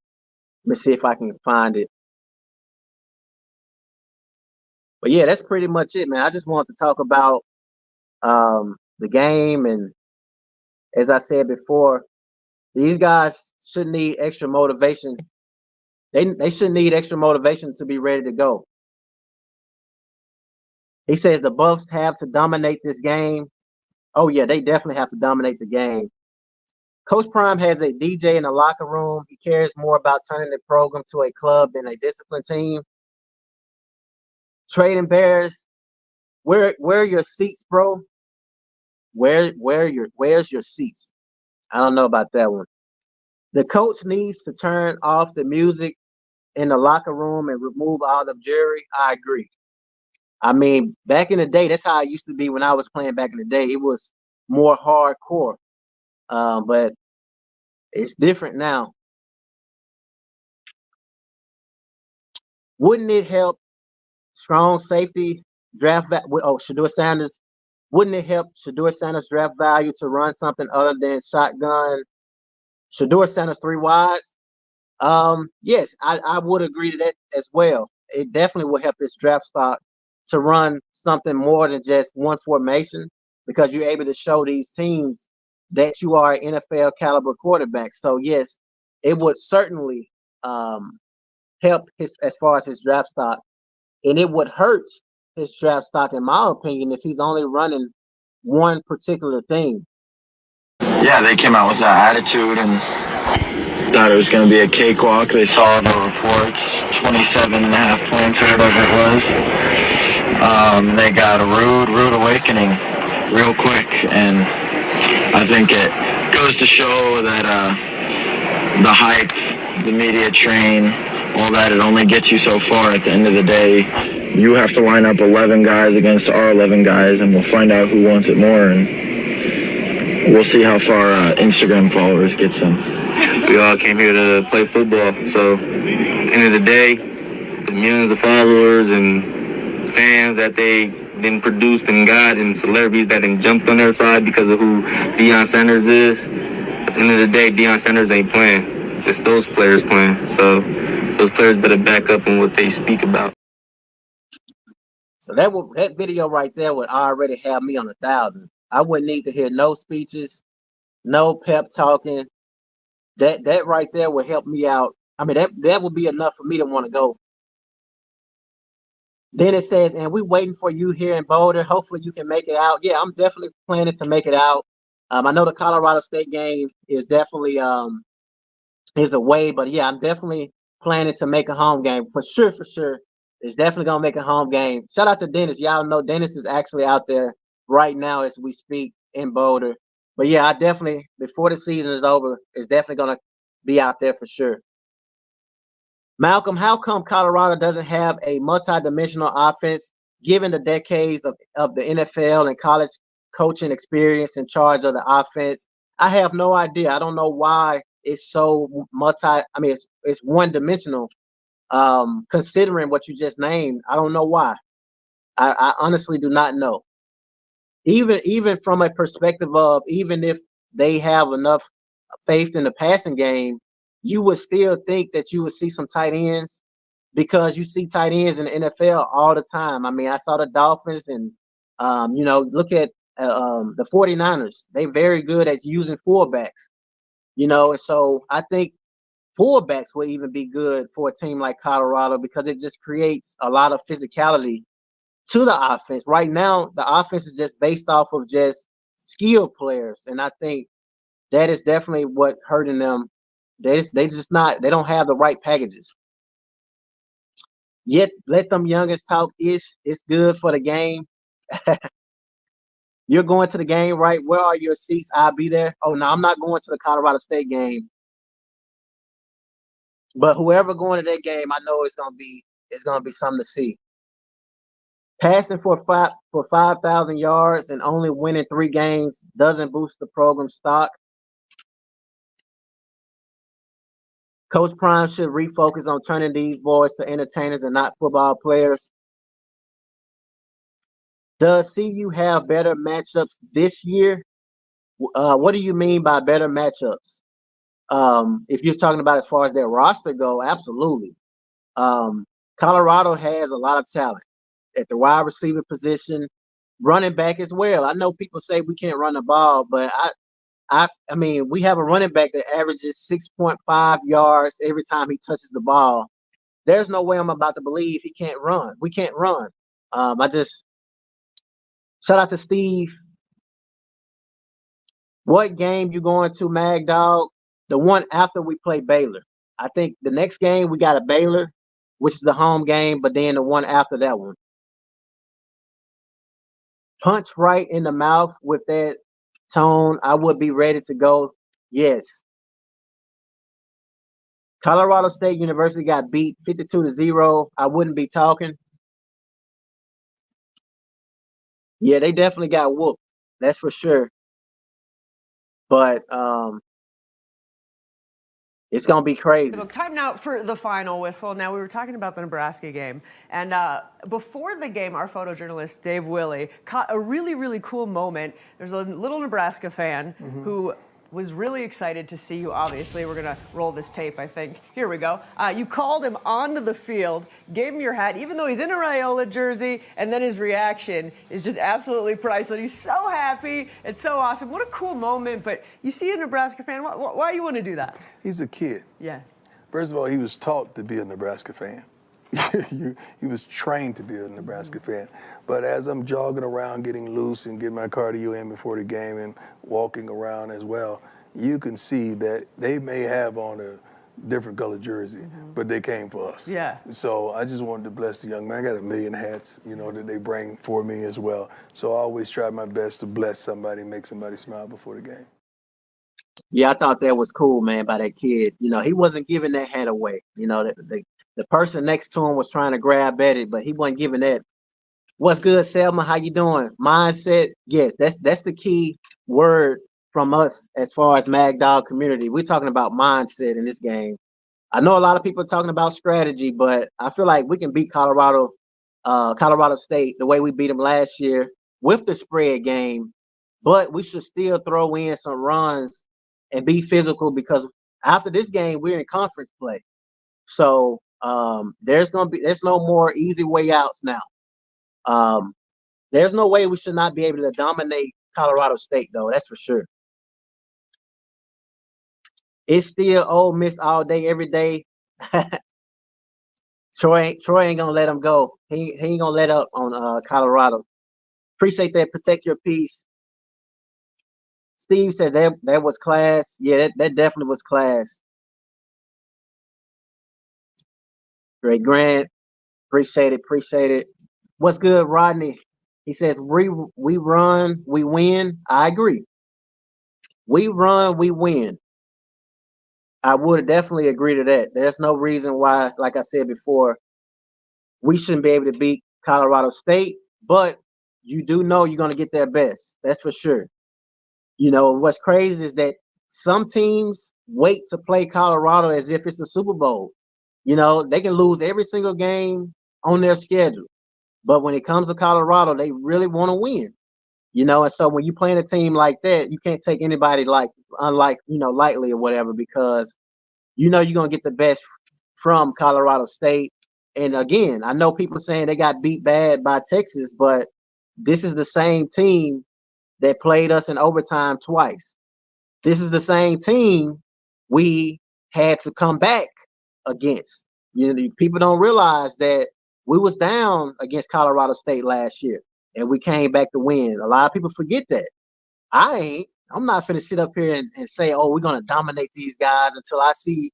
Let me see if I can find it. But yeah, that's pretty much it, man. I just wanted to talk about the game, and as I said before, these guys should need extra motivation. They should need extra motivation to be ready to go. He says the Buffs have to dominate this game. Oh yeah, they definitely have to dominate the game. Coach Prime has a DJ in the locker room. He cares more about turning the program to a club than a disciplined team. Trading Bears, where are your seats, bro? Where's your seats? I don't know about that one. The coach needs to turn off the music in the locker room and remove all the jewelry. I agree. I mean, back in the day, that's how it used to be when I was playing back in the day. It was more hardcore, but it's different now. Wouldn't it help strong safety draft? Shedeur Sanders. Wouldn't it help Shedeur Sanders draft value to run something other than shotgun? Shedeur Sanders 3 wides. Yes, I would agree to that as well. It definitely will help his draft stock to run something more than just one formation, because you're able to show these teams that you are an NFL caliber quarterback. So yes, it would certainly help as far as his draft stock, and it would hurt his draft stock, in my opinion, if he's only running one particular thing. Yeah, they came out with that attitude and thought it was going to be a cakewalk. They saw the reports, 27.5 points or whatever it was. They got a rude awakening. real quick. And I think it goes to show that the hype, the media train, all that, it only gets you so far. At the end of the day, you have to line up 11 guys against our 11 guys, and we'll find out who wants it more, and we'll see how far Instagram followers gets them. We all came here to play football, so at the end of the day, the millions of followers and fans that they then produced and got, and celebrities that then jumped on their side because of who Deion Sanders is, at the end of the day, Deion Sanders ain't playing. It's those players playing, so those players better back up on what they speak about. So that video right there would already have me on 1,000. I wouldn't need to hear no speeches, no pep talking. That right there would help me out. I mean, that would be enough for me to want to go. Then it says, and we're waiting for you here in Boulder. Hopefully you can make it out. Yeah, I'm definitely planning to make it out. I know the Colorado State game is definitely is away, but yeah, I'm definitely planning to make a home game for sure. For sure, it's definitely gonna make a home game. Shout out to Dennis. Y'all know Dennis is actually out there right now as we speak in Boulder. But yeah, I definitely, before the season is over, is definitely gonna be out there for sure. Malcolm, how come Colorado doesn't have a multi-dimensional offense given the decades of the NFL and college coaching experience in charge of the offense? I have no idea. I don't know why it's so it's one-dimensional. Considering what you just named, I don't know why. I honestly do not know. Even from a perspective of, even if they have enough faith in the passing game, you would still think that you would see some tight ends, because you see tight ends in the NFL all the time. I mean, I saw the Dolphins, and look at the 49ers. They're very good at using fullbacks, and so I think fullbacks would even be good for a team like Colorado, because it just creates a lot of physicality to the offense. Right now, the offense is just based off of just skilled players, and I think that is definitely what hurting them. They don't have the right packages. Yet let them youngest talk ish. It's good for the game. You're going to the game, right? Where are your seats? I'll be there. Oh no, I'm not going to the Colorado State game. But whoever going to that game, I know it's gonna be something to see. Passing for 5,000 yards and only winning 3 games doesn't boost the program's stock. Coach Prime should refocus on turning these boys to entertainers and not football players. Does CU have better matchups this year? What do you mean by better matchups? If you're talking about as far as their roster go, absolutely. Colorado has a lot of talent at the wide receiver position, running back as well. I know people say we can't run the ball, but I mean, we have a running back that averages 6.5 yards every time he touches the ball. There's no way I'm about to believe he can't run. We can't run. Shout out to Steve. What game you going to, MAGDOG? The one after we play Baylor. I think the next game we got a Baylor, which is the home game, but then the one after that one. Punch right in the mouth with that tone. I would be ready to go. Yes. Colorado State University got beat 52-0. I wouldn't be talking. Yeah, they definitely got whooped. That's for sure. But it's going to be crazy. Time now for the final whistle. Now, we were talking about the Nebraska game. And before the game, our photojournalist, Dave Willey, caught a really, really cool moment. There's a little Nebraska fan who was really excited to see you, obviously. We're going to roll this tape, I think. Here we go. You called him onto the field, gave him your hat, even though he's in a Raiola jersey, and then his reaction is just absolutely priceless. He's so happy. It's so awesome. What a cool moment. But you see a Nebraska fan, why you want to do that? He's a kid. Yeah. First of all, he was taught to be a Nebraska fan. He was trained to be a Nebraska fan. But as I'm jogging around, getting loose and getting my cardio in before the game and walking around as well, you can see that they may have on different color jersey, but they came for us. Yeah. So I just wanted to bless the young man. I got a million hats, that they bring for me as well. So I always try my best to bless somebody, make somebody smile before the game. Yeah, I thought that was cool, man, by that kid. He wasn't giving that hat away. The person next to him was trying to grab at it, but he wasn't giving that. What's good, Selma? How you doing? Mindset. Yes, that's the key word from us as far as MAGDOG community. We're talking about mindset in this game. I know a lot of people are talking about strategy, but I feel like we can beat Colorado State the way we beat them last year with the spread game, but we should still throw in some runs and be physical because after this game, we're in conference play. So there's no more easy way outs now. There's no way we should not be able to dominate Colorado State, though. That's for sure. It's still Ole Miss all day, every day. Troy ain't gonna let him go. He ain't gonna let up on Colorado. Appreciate that. Protect your peace. Steve said that was class. Yeah, that definitely was class. Great Grant. Appreciate it. What's good, Rodney? He says we run, we win. I agree. We run, we win. I would definitely agree to that. There's no reason why, like I said before, we shouldn't be able to beat Colorado State, but you do know you're going to get their best. That's for sure. What's crazy is that some teams wait to play Colorado as if it's a Super Bowl. They can lose every single game on their schedule. But when it comes to Colorado, they really want to win. And so when you playing a team like that, you can't take anybody lightly or whatever, because you're going to get the best from Colorado State. And again, I know people saying they got beat bad by Texas, but this is the same team that played us in overtime twice. This is the same team we had to come back against. People don't realize that we was down against Colorado State last year and we came back to win. A lot of people forget that. I'm not finna sit up here and say, oh, we're gonna dominate these guys until I see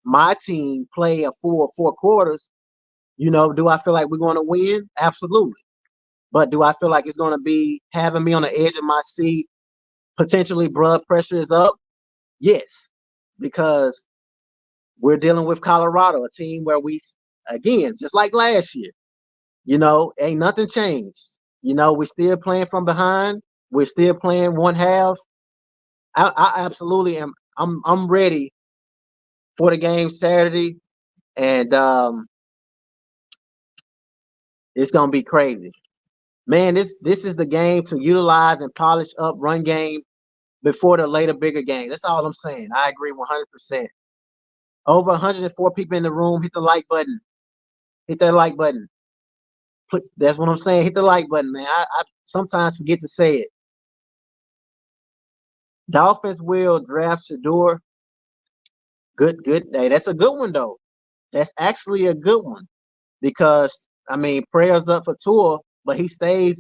my team play a full 4 quarters. Do I feel like we're going to win? Absolutely. But do I feel like it's going to be having me on the edge of my seat? Potentially blood pressure is up? Yes, because we're dealing with Colorado, a team where again, just like last year, ain't nothing changed. We're still playing from behind. We're still playing one half. I absolutely am. I'm ready for the game Saturday, and it's gonna be crazy, man. This is the game to utilize and polish up run game before the later bigger game. That's all I'm saying. I agree 100%. Over 104 people in the room. Hit the like button. Hit that like button. That's what I'm saying. Hit the like button, man. I sometimes forget to say it. Dolphins will draft Shador. Good. Hey, that's a good one though. That's actually a good one because prayers up for Tua, but he stays.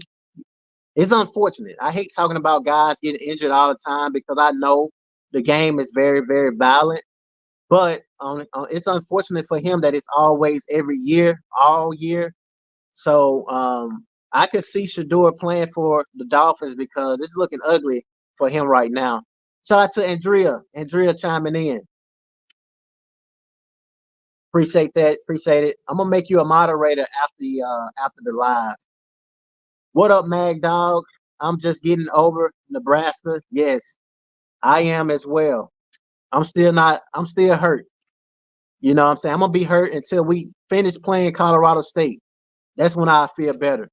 It's unfortunate. I hate talking about guys getting injured all the time because I know the game is very, very violent. But it's unfortunate for him that it's always every year, all year. So I could see Shador playing for the Dolphins because it's looking ugly for him right now. Shout out to Andrea. Andrea chiming in. Appreciate that. Appreciate it. I'm gonna make you a moderator after the live. What up, Mag Dog? I'm just getting over Nebraska. Yes, I am as well. I'm still hurt. You know what I'm saying? I'm gonna be hurt until we finish playing Colorado State. That's when I feel better.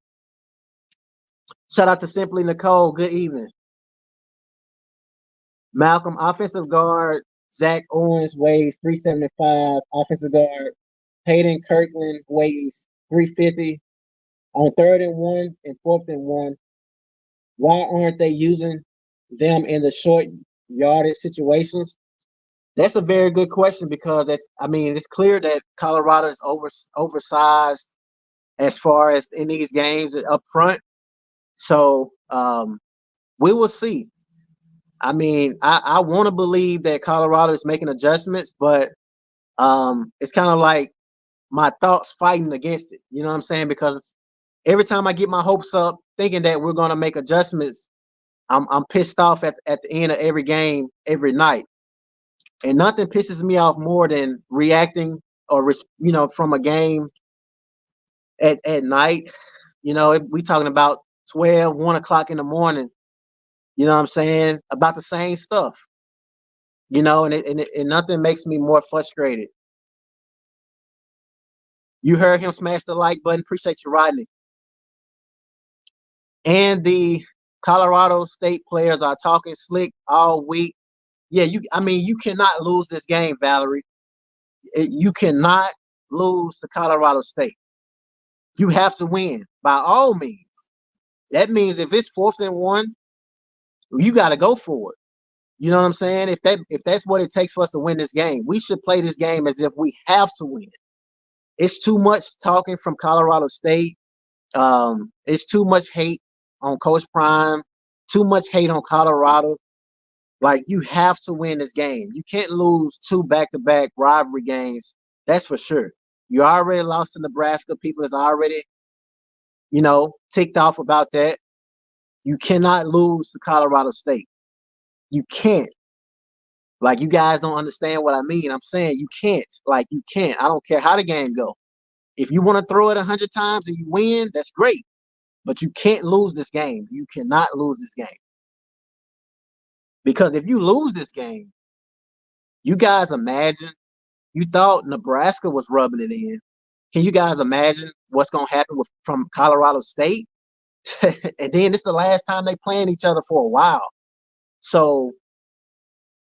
Shout out to Simply Nicole. Good evening. Malcolm, offensive guard. Zach Owens weighs 375. Offensive guard. Hayden Kirkland weighs 350. On 3rd and 1 and 4th and 1, why aren't they using them in the short yardage situations? That's a very good question because it's clear that Colorado is oversized as far as in these games up front. So we will see. I want to believe that Colorado is making adjustments, but it's kind of like my thoughts fighting against it. You know what I'm saying? Because every time I get my hopes up, thinking that we're gonna make adjustments, I'm pissed off at the end of every game, every night. And nothing pisses me off more than reacting or from a game at night. We talking about 12, 1 o'clock in the morning. You know what I'm saying? About the same stuff. And nothing makes me more frustrated. You heard him smash the like button. Appreciate you, Rodney. And the Colorado State players are talking slick all week. Yeah, you cannot lose this game, Valerie. You cannot lose to Colorado State. You have to win by all means. That means if it's 4th and 1, you got to go for it. You know what I'm saying? If that's what it takes for us to win this game, we should play this game as if we have to win. It's too much talking from Colorado State. It's too much hate on Coach Prime. Too much hate on Colorado. Like, you have to win this game. You can't lose 2 back-to-back rivalry games. That's for sure. You already lost to Nebraska. People is already, ticked off about that. You cannot lose to Colorado State. You can't. Like, you guys don't understand what I mean. I'm saying you can't. Like, you can't. I don't care how the game go. If you want to throw it 100 times and you win, that's great. But you can't lose this game. You cannot lose this game. Because if you lose this game, you guys imagine, you thought Nebraska was rubbing it in. Can you guys imagine what's going to happen from Colorado State? And then this is the last time they playing each other for a while. So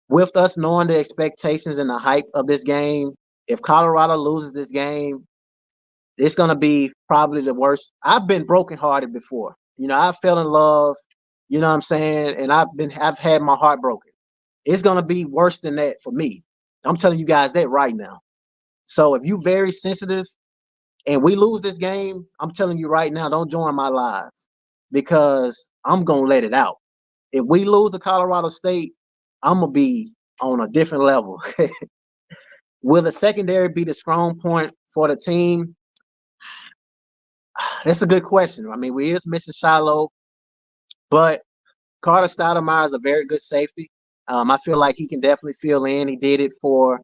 with us knowing the expectations and the hype of this game, if Colorado loses this game, it's going to be probably the worst. I've been brokenhearted before. I fell in love, you know what I'm saying? And I've had my heart broken. It's going to be worse than that for me. I'm telling you guys that right now. So if you're very sensitive and we lose this game, I'm telling you right now, don't join my live because I'm going to let it out. If we lose to Colorado State, I'm going to be on a different level. Will the secondary be the strong point for the team? That's a good question. I mean, we is missing Shiloh, but Carter Stoudemire is a very good safety. I feel like he can definitely fill in. He did it for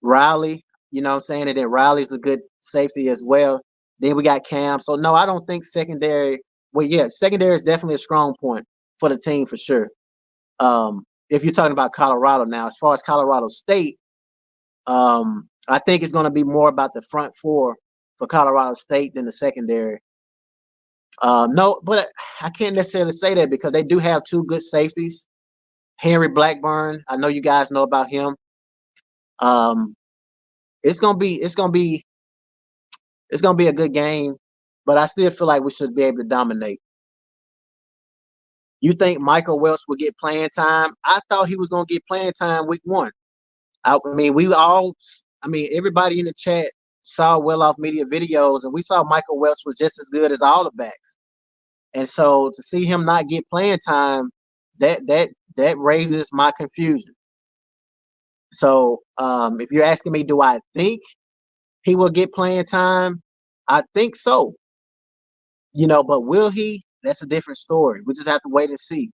Riley, you know what I'm saying? And then Riley's a good safety as well. Then we got Cam. So, no, I don't think secondary. Well, yeah, secondary is definitely a strong point for the team for sure. If you're talking about Colorado now, as far as Colorado State, I think it's going to be more about the front four for Colorado State than the secondary. No, but I can't necessarily say that because they do have 2 good safeties. Henry Blackburn, I know you guys know about him. It's gonna be a good game, but I still feel like we should be able to dominate. You think Michael Welch will get playing time? I thought he was gonna get playing time week 1. Everybody in the chat saw Well Off Media videos, and we saw Michael Welch was just as good as all the backs. And so to see him not get playing time, that raises my confusion. So if you're asking me, do I think he will get playing time? I think so. But will he? That's a different story. We just have to wait and see.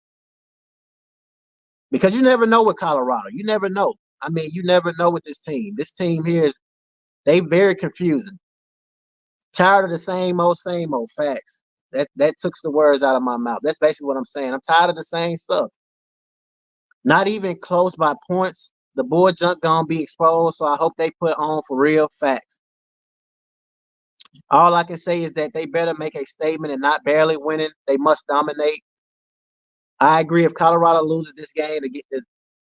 Because you never know with Colorado. You never know. You never know with this team. This team here they very confusing. Tired of the same old facts. That took the words out of my mouth. That's basically what I'm saying. I'm tired of the same stuff. Not even close by points. The board junk gonna be exposed, so I hope they put on for real facts. All I can say is that they better make a statement and not barely winning. They must dominate. I agree. If Colorado loses this game,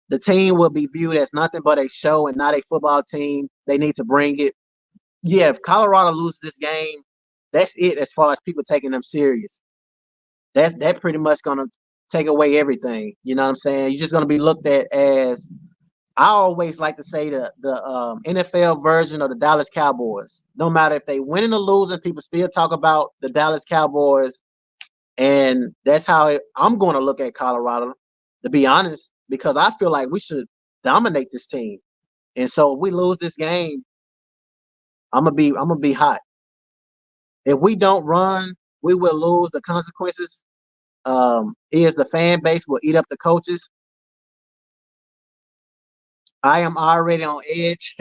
the team will be viewed as nothing but a show and not a football team. They need to bring it. Yeah, if Colorado loses this game, that's it as far as people taking them serious. That pretty much gonna take away everything. You know what I'm saying? You're just gonna be looked at as, I always like to say, the NFL version of the Dallas Cowboys. No matter if they winning or losing, people still talk about the Dallas Cowboys. And that's how I'm going to look at Colorado, to be honest, because I feel like we should dominate this team. And so if we lose this game, I'm gonna be hot. If we don't run, we will lose. The consequences is the fan base will eat up the coaches. I am already on edge.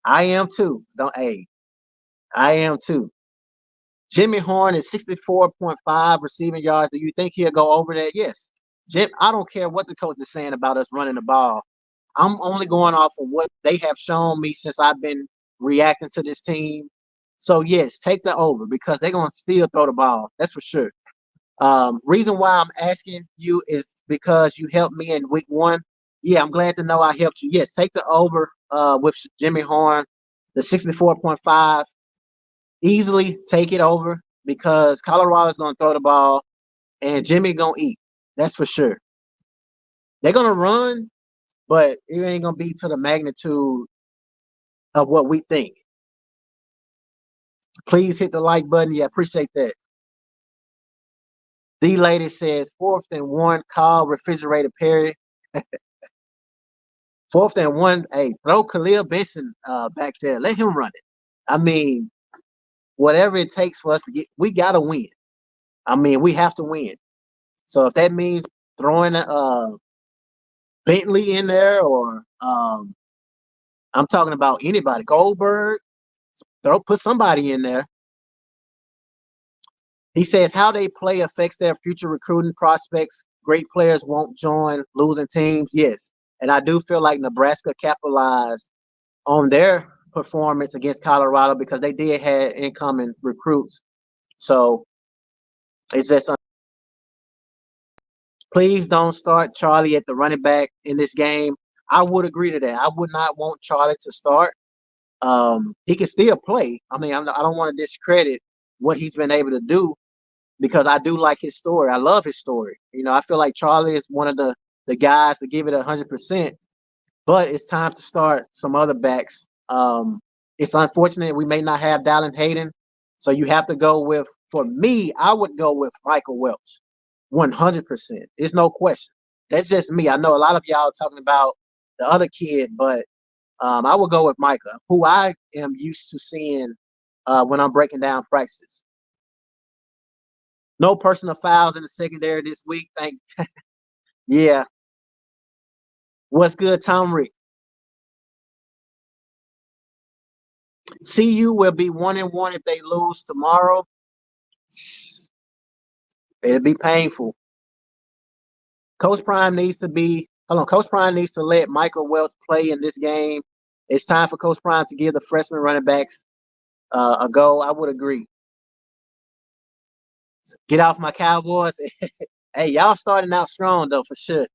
I am too. I am too. Jimmy Horn is 64.5 receiving yards. Do you think he'll go over that? Yes. I don't care what the coach is saying about us running the ball. I'm only going off of what they have shown me since I've been reacting to this team. So yes, take the over because they're gonna still throw the ball. That's for sure. Reason why I'm asking you is because you helped me in week 1. Yeah, I'm glad to know I helped you. Yes, take the over with Jimmy Horn, the 64.5. Easily take it over because Colorado's gonna throw the ball and Jimmy gonna eat. That's for sure. They're gonna run, but it ain't gonna be to the magnitude of what we think. Please hit the like button. Yeah, appreciate that. The lady says 4th and 1, call refrigerator Perry. 4th and 1, hey, throw Khalil Benson back there. Let him run it. I mean, whatever it takes for us to get, we gotta win. I mean, we have to win. So if that means throwing Bentley in there, or I'm talking about anybody, Goldberg, put somebody in there. He says how they play affects their future recruiting prospects. Great players won't join losing teams. Yes. And I do feel like Nebraska capitalized on their performance against Colorado because they did have incoming recruits. So it's just please don't start Charlie at the running back in this game. I would agree to that. I would not want Charlie to start. He can still play. I mean, I don't want to discredit what he's been able to do because I do like his story. I love his story. You know, I feel like Charlie is one of the guys to give it 100%. But it's time to start some other backs. It's unfortunate we may not have Dallin Hayden, so you have to go with. For me, I would go with Michael Welch, 100%. There's no question. That's just me. I know a lot of y'all are talking about the other kid, but I would go with Micah, who I am used to seeing when I'm breaking down practices. No personal fouls in the secondary this week. Yeah. What's good, Tom Rick? CU will be 1-1 if they lose tomorrow. It'll be painful. Coach Prime needs to let Michael Welch play in this game. It's time for Coach Prime to give the freshman running backs a go. I would agree. Get off my Cowboys. Hey, y'all starting out strong though, for sure.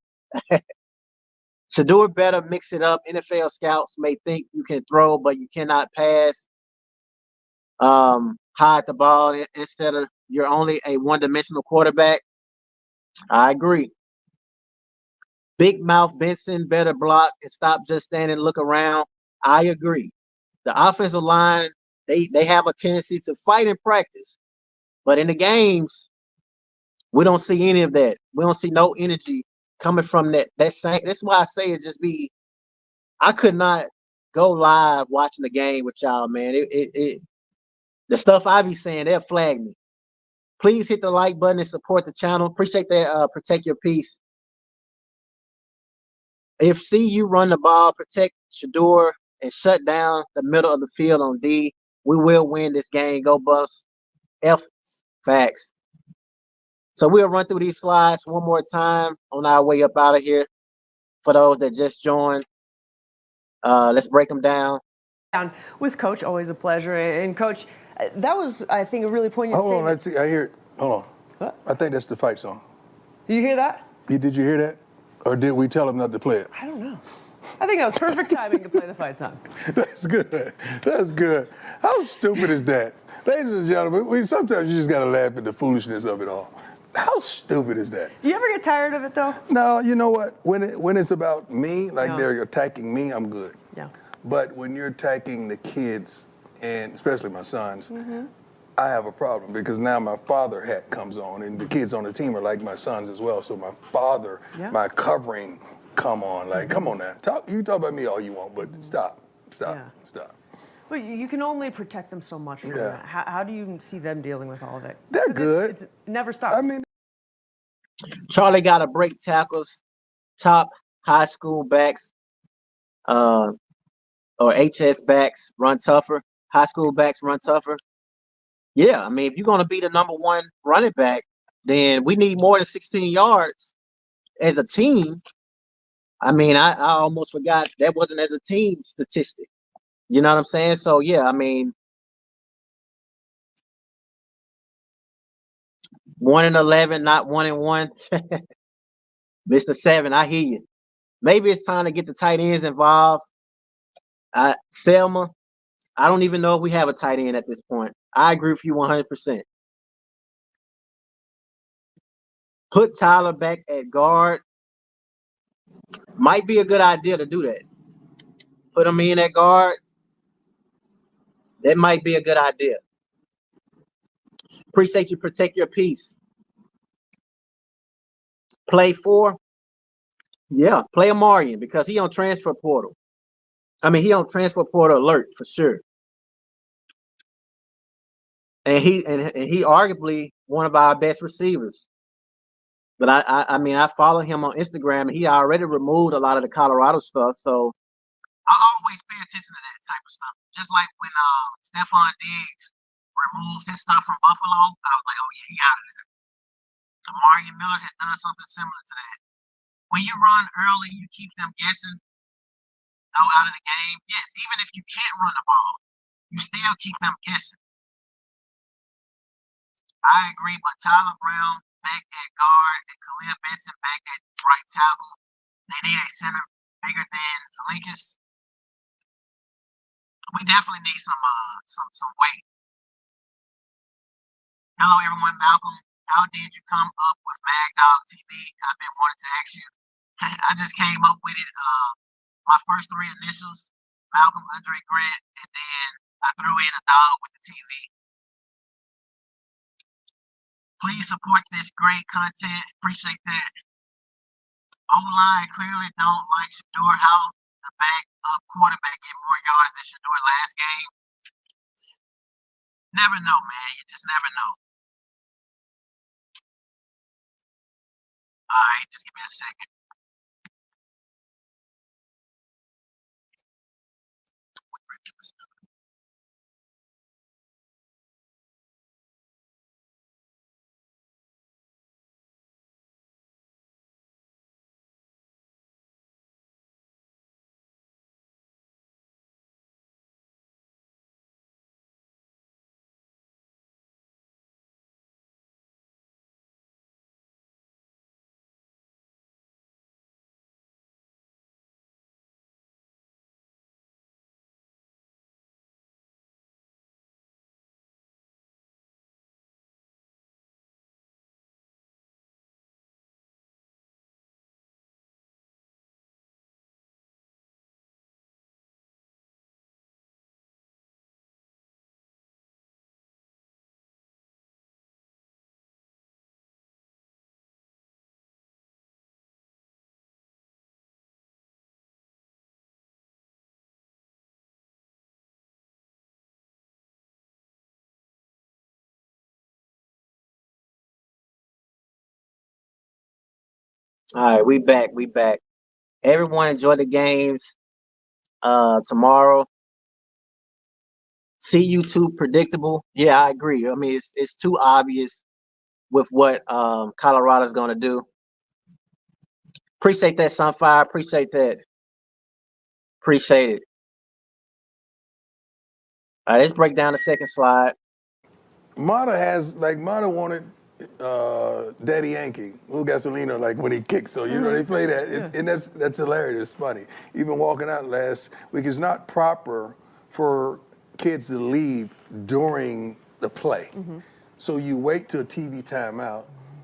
Shador better mix it up. NFL scouts may think you can throw, but you cannot pass. Hide the ball instead of you're only a one-dimensional quarterback. I agree. Big Mouth Benson better block and stop just standing and look around. I agree. The offensive line, they have a tendency to fight in practice, but in the games, we don't see any of that. We don't see no energy coming from that. That's why I say it just be. I could not go live watching the game with y'all, man. The stuff I be saying, they'll flag me. Please hit the like button and support the channel. Appreciate that. Protect your peace. If CU run the ball, protect Shador, and shut down the middle of the field on D, we will win this game. Go Buffs. F facts. So we'll run through these slides one more time on our way up out of here. For those that just joined, let's break them down. With Coach, always a pleasure. And Coach, that was, I think, a really poignant Hold statement. on, let's see. I hear it. Hold on. What? I think that's the fight song. Did you hear that? Did you hear that? Or did we tell him not to play it? I don't know. I think that was perfect timing to play the fight song. That's good. That's good. How stupid is that? Ladies and gentlemen, sometimes you just got to laugh at the foolishness of it all. How stupid is that? Do you ever get tired of it, though? No, you know what? When it's about me, like they're attacking me, I'm good. Yeah. But when you're attacking the kids, and especially my sons, I have a problem because now my father hat comes on, and the kids on the team are like my sons as well. So my father, my covering Come on, like, come on now. You can talk about me all you want, but stop. Yeah. Well, you can only protect them so much from that. How do you see them dealing with all of it? They're good. It never stops. I mean, Charlie got to break tackles, top high school backs, or HS backs run tougher. High school backs run tougher. Yeah, I mean, if you're going to be the number one running back, then we need more than 16 yards as a team. I mean, I almost forgot that wasn't as a team statistic. You know what I'm saying? So, yeah, I mean, 1-11, not 1-1. Mr. 7, I hear you. Maybe it's time to get the tight ends involved. Selma, I don't even know if we have a tight end at this point. I agree with you 100%. Put Tyler back at guard. Might be a good idea to do that. Put him in at guard. That might be a good idea. Appreciate you. Protect your peace. Play 4. Yeah, play Amarian because he on transfer portal. I mean, he on transfer portal alert for sure. And he arguably one of our best receivers. But I mean, I follow him on Instagram, and he already removed a lot of the Colorado stuff. So I always pay attention to that type of stuff. Just like when Stephon Diggs removes his stuff from Buffalo, I was like, oh yeah, he out of there. Amarian Miller has done something similar to that. When you run early, you keep them guessing. Out of the game. Yes, even if you can't run the ball, you still keep them guessing. I agree, but Tyler Brown back at guard and Khalil Benson back at right tackle. They need a center bigger than Zalikas. We definitely need some weight. Hello, everyone. Malcolm, how did you come up with MAGDOG TV? I've been wanting to ask you. I just came up with it. My first 3 initials, Malcolm, Andre, Grant, and then I threw in a dog with the TV. Please support this great content. Appreciate that. O-line clearly don't like Shador. How the backup quarterback get more yards than Shador last game? Never know, man. You just never know. All right, just give me a second. All right, we back. Everyone enjoy the games tomorrow. CU2 predictable. Yeah, I agree. I mean, it's too obvious with what Colorado's going to do. Appreciate that, Sunfire. Appreciate that. Appreciate it. All right, let's break down the second slide. Mata wanted Daddy Yankee, who Gasolino, like when he kicks. So, they play that. And that's hilarious. It's funny. Even walking out last week, it's not proper for kids to leave during the play. So you wait till TV timeout.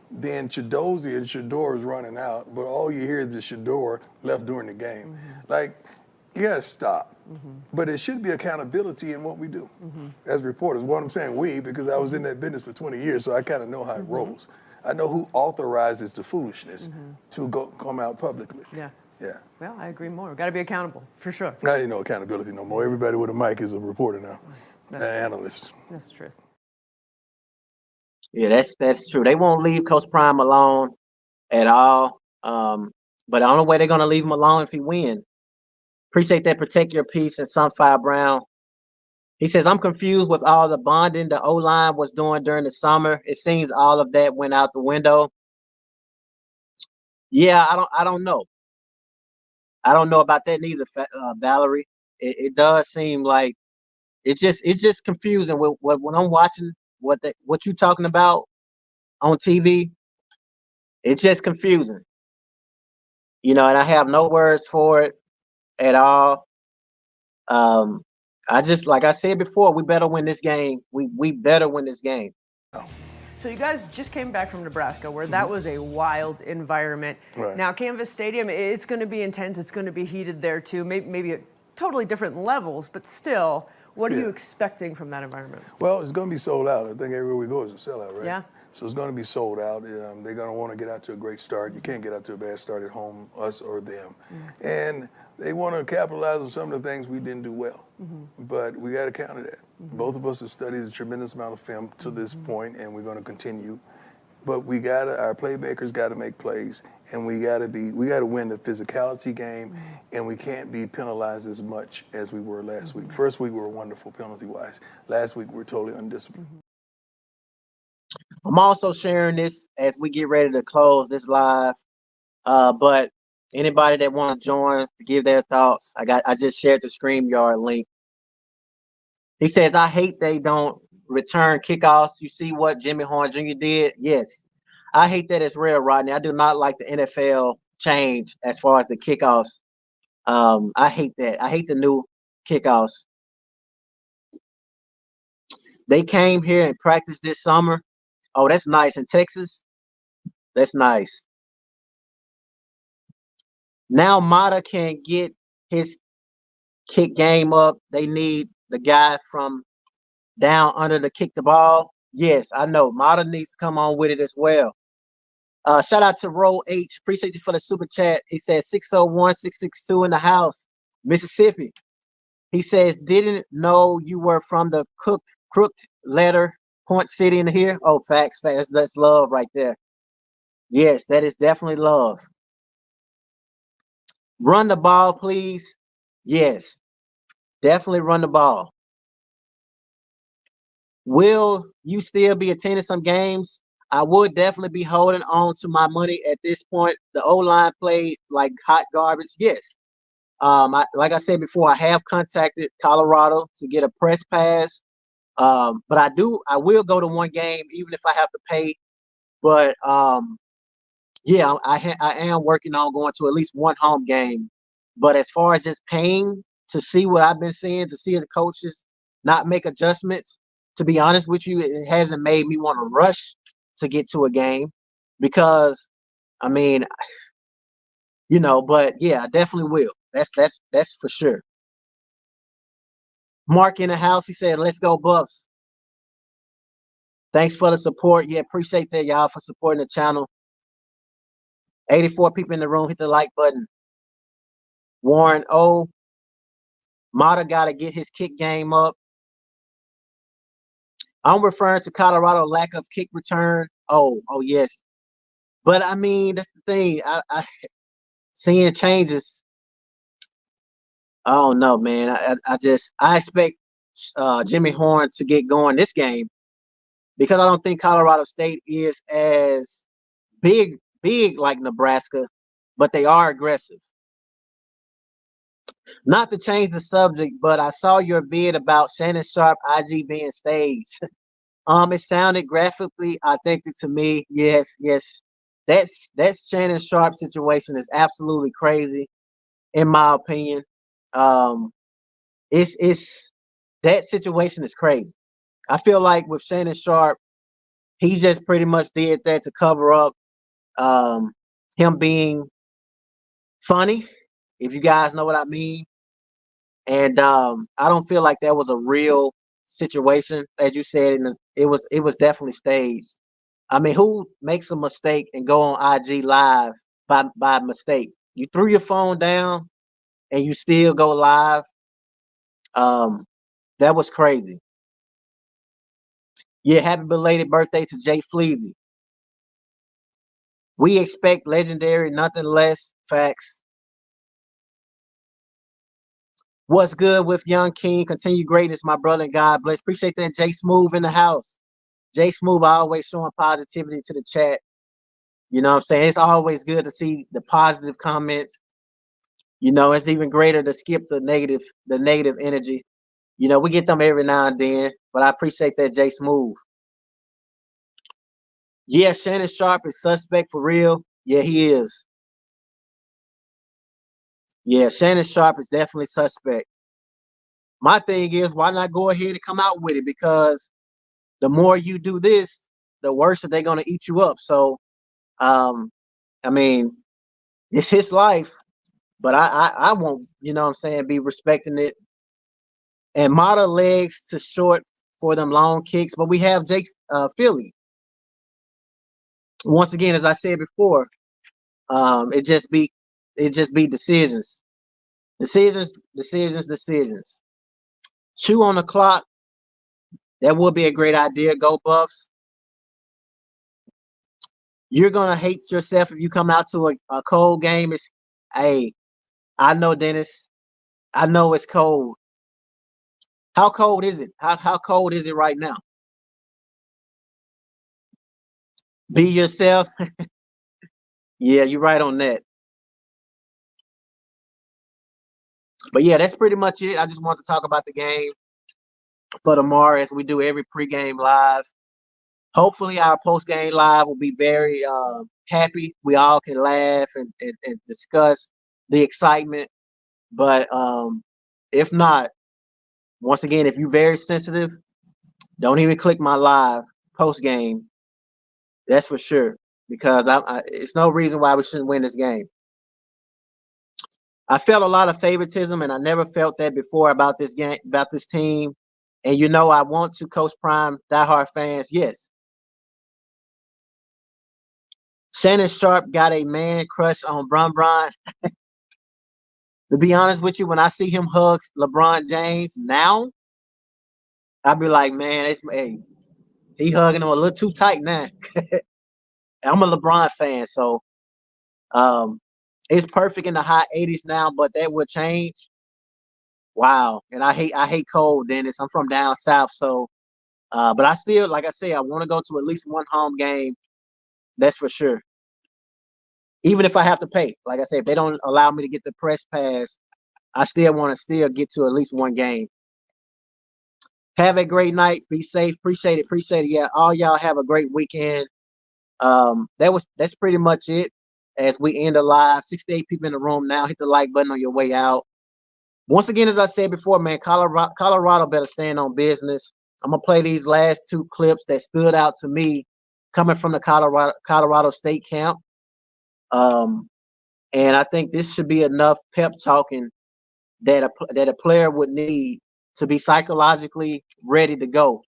Then Chidozie and Shador is running out, but all you hear is the Shador left during the game. Like, you gotta stop. But it should be accountability in what we do as reporters. What I'm saying, because I was in that business for 20 years, so I kind of know how it rolls. I know who authorizes the foolishness to come out publicly. Yeah. Yeah. Well, I agree more. Got to be accountable, for sure. Now you know accountability no more. Everybody with a mic is a reporter now, an analyst. That's the truth. Yeah, that's true. They won't leave Coach Prime alone at all. But the only way they're gonna leave him alone if he win. Appreciate that. Protect your peace and Sunfire Brown. He says, I'm confused with all the bonding the O-line was doing during the summer. It seems all of that went out the window. Yeah, I don't know. I don't know about that neither, Valerie. It does seem like it's just confusing when I'm watching what you talking about on TV. It's just confusing, and I have no words for it at all. I just, like I said before, we better win this game. We better win this game. So you guys just came back from Nebraska, where that was a wild environment. Right. Now, Canvas Stadium, it's going to be intense. It's going to be heated there, too. Maybe at totally different levels, but still, what are you expecting from that environment? Well, it's going to be sold out. I think everywhere we go is a sellout, right? Yeah. So it's going to be sold out. They're going to want to get out to a great start. You can't get out to a bad start at home, us or them. And they want to capitalize on some of the things we didn't do well. But we got to counter that. Both of us have studied a tremendous amount of film to this point, and we're going to continue. But our playmakers got to make plays, and we got to win the physicality game, and we can't be penalized as much as we were last week. First week we were wonderful penalty-wise. Last week we were totally undisciplined. I'm also sharing this as we get ready to close this live. But anybody that want to join to give their thoughts, I just shared the StreamYard link. He says, I hate they don't return kickoffs. You see what Jimmy Horn Jr. did? Yes. I hate that as real, Rodney. I do not like the NFL change as far as the kickoffs. I hate that. I hate the new kickoffs. They came here and practiced this summer. Oh, that's nice. In Texas? That's nice. Now Mata can get his kick game up. They need the guy from down under to kick the ball. Yes, I know. Mata needs to come on with it as well. Shout out to Roll H. Appreciate you for the super chat. He says 601-662 in the house, Mississippi. He says, didn't know you were from the crooked letter Point City in here. Oh, facts. That's love right there. Yes, that is definitely love. Run the ball, please. Yes, definitely run the ball. Will you still be attending some games? I would definitely be holding on to my money at this point. The O-line played like hot garbage. Yes. Like I said before, I have contacted Colorado to get a press pass. But I will go to one game, even if I have to pay. But yeah, I am working on going to at least one home game. But as far as just paying to see what I've been seeing, to see the coaches not make adjustments, to be honest with you, it hasn't made me want to rush to get to a game because, I mean, but yeah, I definitely will. That's for sure. Mark in the house, he said, let's go Buffs. Thanks for the support. Yeah, appreciate that, y'all, for supporting the channel. 84 people in the room, hit the like button. Warren O. Mata got to get his kick game up. I'm referring to Colorado lack of kick return. Oh yes. But I mean, that's the thing. I seeing changes. I don't know, man. I expect Jimmy Horn to get going this game because I don't think Colorado State is as big like Nebraska, but they are aggressive. Not to change the subject, but I saw your vid about Shannon Sharp IG being staged. It sounded graphically authentic to me. Yes. That's Shannon Sharp situation is absolutely crazy, in my opinion. It's that situation is crazy. I feel like with Shannon Sharp, he just pretty much did that to cover up him being funny, if you guys know what I mean. And I don't feel like that was a real situation, as you said. And it was definitely staged. I mean, who makes a mistake and go on IG live by mistake? you threw your phone down and you still go live. That was crazy. Yeah, happy belated birthday to Jay Fleazy. We expect legendary, nothing less. Facts. What's good with Young King? Continue greatness, my brother, and God bless. Appreciate that. Jay Smooth in the house. Jay Smooth always showing positivity to the chat. You know what I'm saying? It's always good to see the positive comments. You know, it's even greater to skip the negative energy. You know, we get them every now and then, but I appreciate that, Jay Smooth. Yeah, Shannon Sharp is suspect for real. Yeah, he is. Yeah, Shannon Sharp is definitely suspect. My thing is, why not go ahead and come out with it? Because the more you do this, the worse that they're going to eat you up. So, I mean, it's his life, but I won't, you know what I'm saying, be respecting it. And model legs to short for them long kicks. But we have Jake Philly. Once again, as I said before, it just be decisions. Decisions. Chew on the clock. That would be a great idea. Go Buffs. You're gonna hate yourself if you come out to a cold game. Hey, I know, Dennis. I know it's cold. How cold is it? How cold is it right now? Be yourself. Yeah, you're right on that. But yeah, that's pretty much it. I just want to talk about the game for tomorrow, as we do every pregame live. Hopefully, our postgame live will be very happy. We all can laugh and discuss the excitement. But if not, once again, if you're very sensitive, don't even click my live postgame. That's for sure, because it's no reason why we shouldn't win this game. I felt a lot of favoritism, and I never felt that before about this game, about this team. And you know, I want to Coach Prime diehard fans. Yes, Shannon Sharp got a man crush on Bron. To be honest with you, when I see him hug LeBron James now, I'd be like, man, he hugging him a little too tight now. I'm a LeBron fan, so it's perfect in the high 80s now, but that will change. Wow. And I hate cold, Dennis. I'm from down south, so but I still, like I say, I want to go to at least one home game. That's for sure. Even if I have to pay. Like I said, if they don't allow me to get the press pass, I still want to get to at least one game. Have a great night. Be safe. Appreciate it. Yeah, all y'all have a great weekend. That's pretty much it. As we end the live, 68 people in the room now. Hit the like button on your way out. Once again, as I said before, man, Colorado better stand on business. I'm gonna play these last two clips that stood out to me coming from the Colorado State camp. And I think this should be enough pep talking that a player would need to be psychologically ready to go.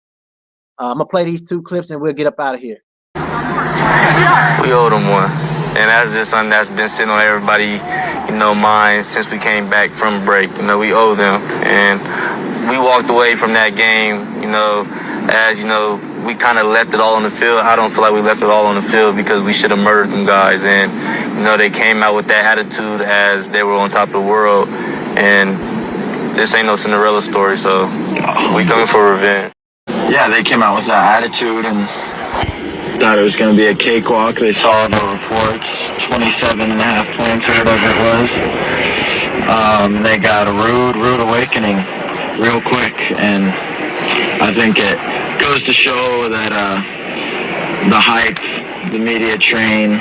I'm gonna play these two clips and we'll get up out of here. We owe them one. And that's just something that's been sitting on everybody, mind since we came back from break. We owe them. And we walked away from that game, as, we kind of left it all on the field. I don't feel like we left it all on the field because we should have murdered them guys. And, they came out with that attitude as they were on top of the world. And this ain't no Cinderella story, so we coming for revenge. Yeah, they came out with that attitude and thought it was going to be a cakewalk. They saw the reports, 27.5 points or whatever it was. They got a rude awakening real quick, and I think it goes to show that the hype, the media train,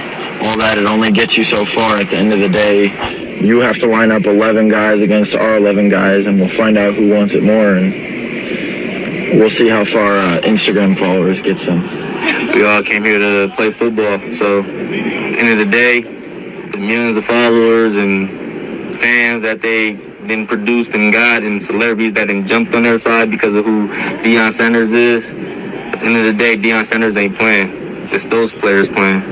all that, it only gets you so far. At the end of the day, you have to line up 11 guys against our 11 guys, and we'll find out who wants it more, and we'll see how far Instagram followers gets them. We all came here to play football, so at the end of the day, the millions of followers and fans that they then produced and got, and celebrities that then jumped on their side because of who Deion Sanders is, at the end of the day, Deion Sanders ain't playing. It's those players playing.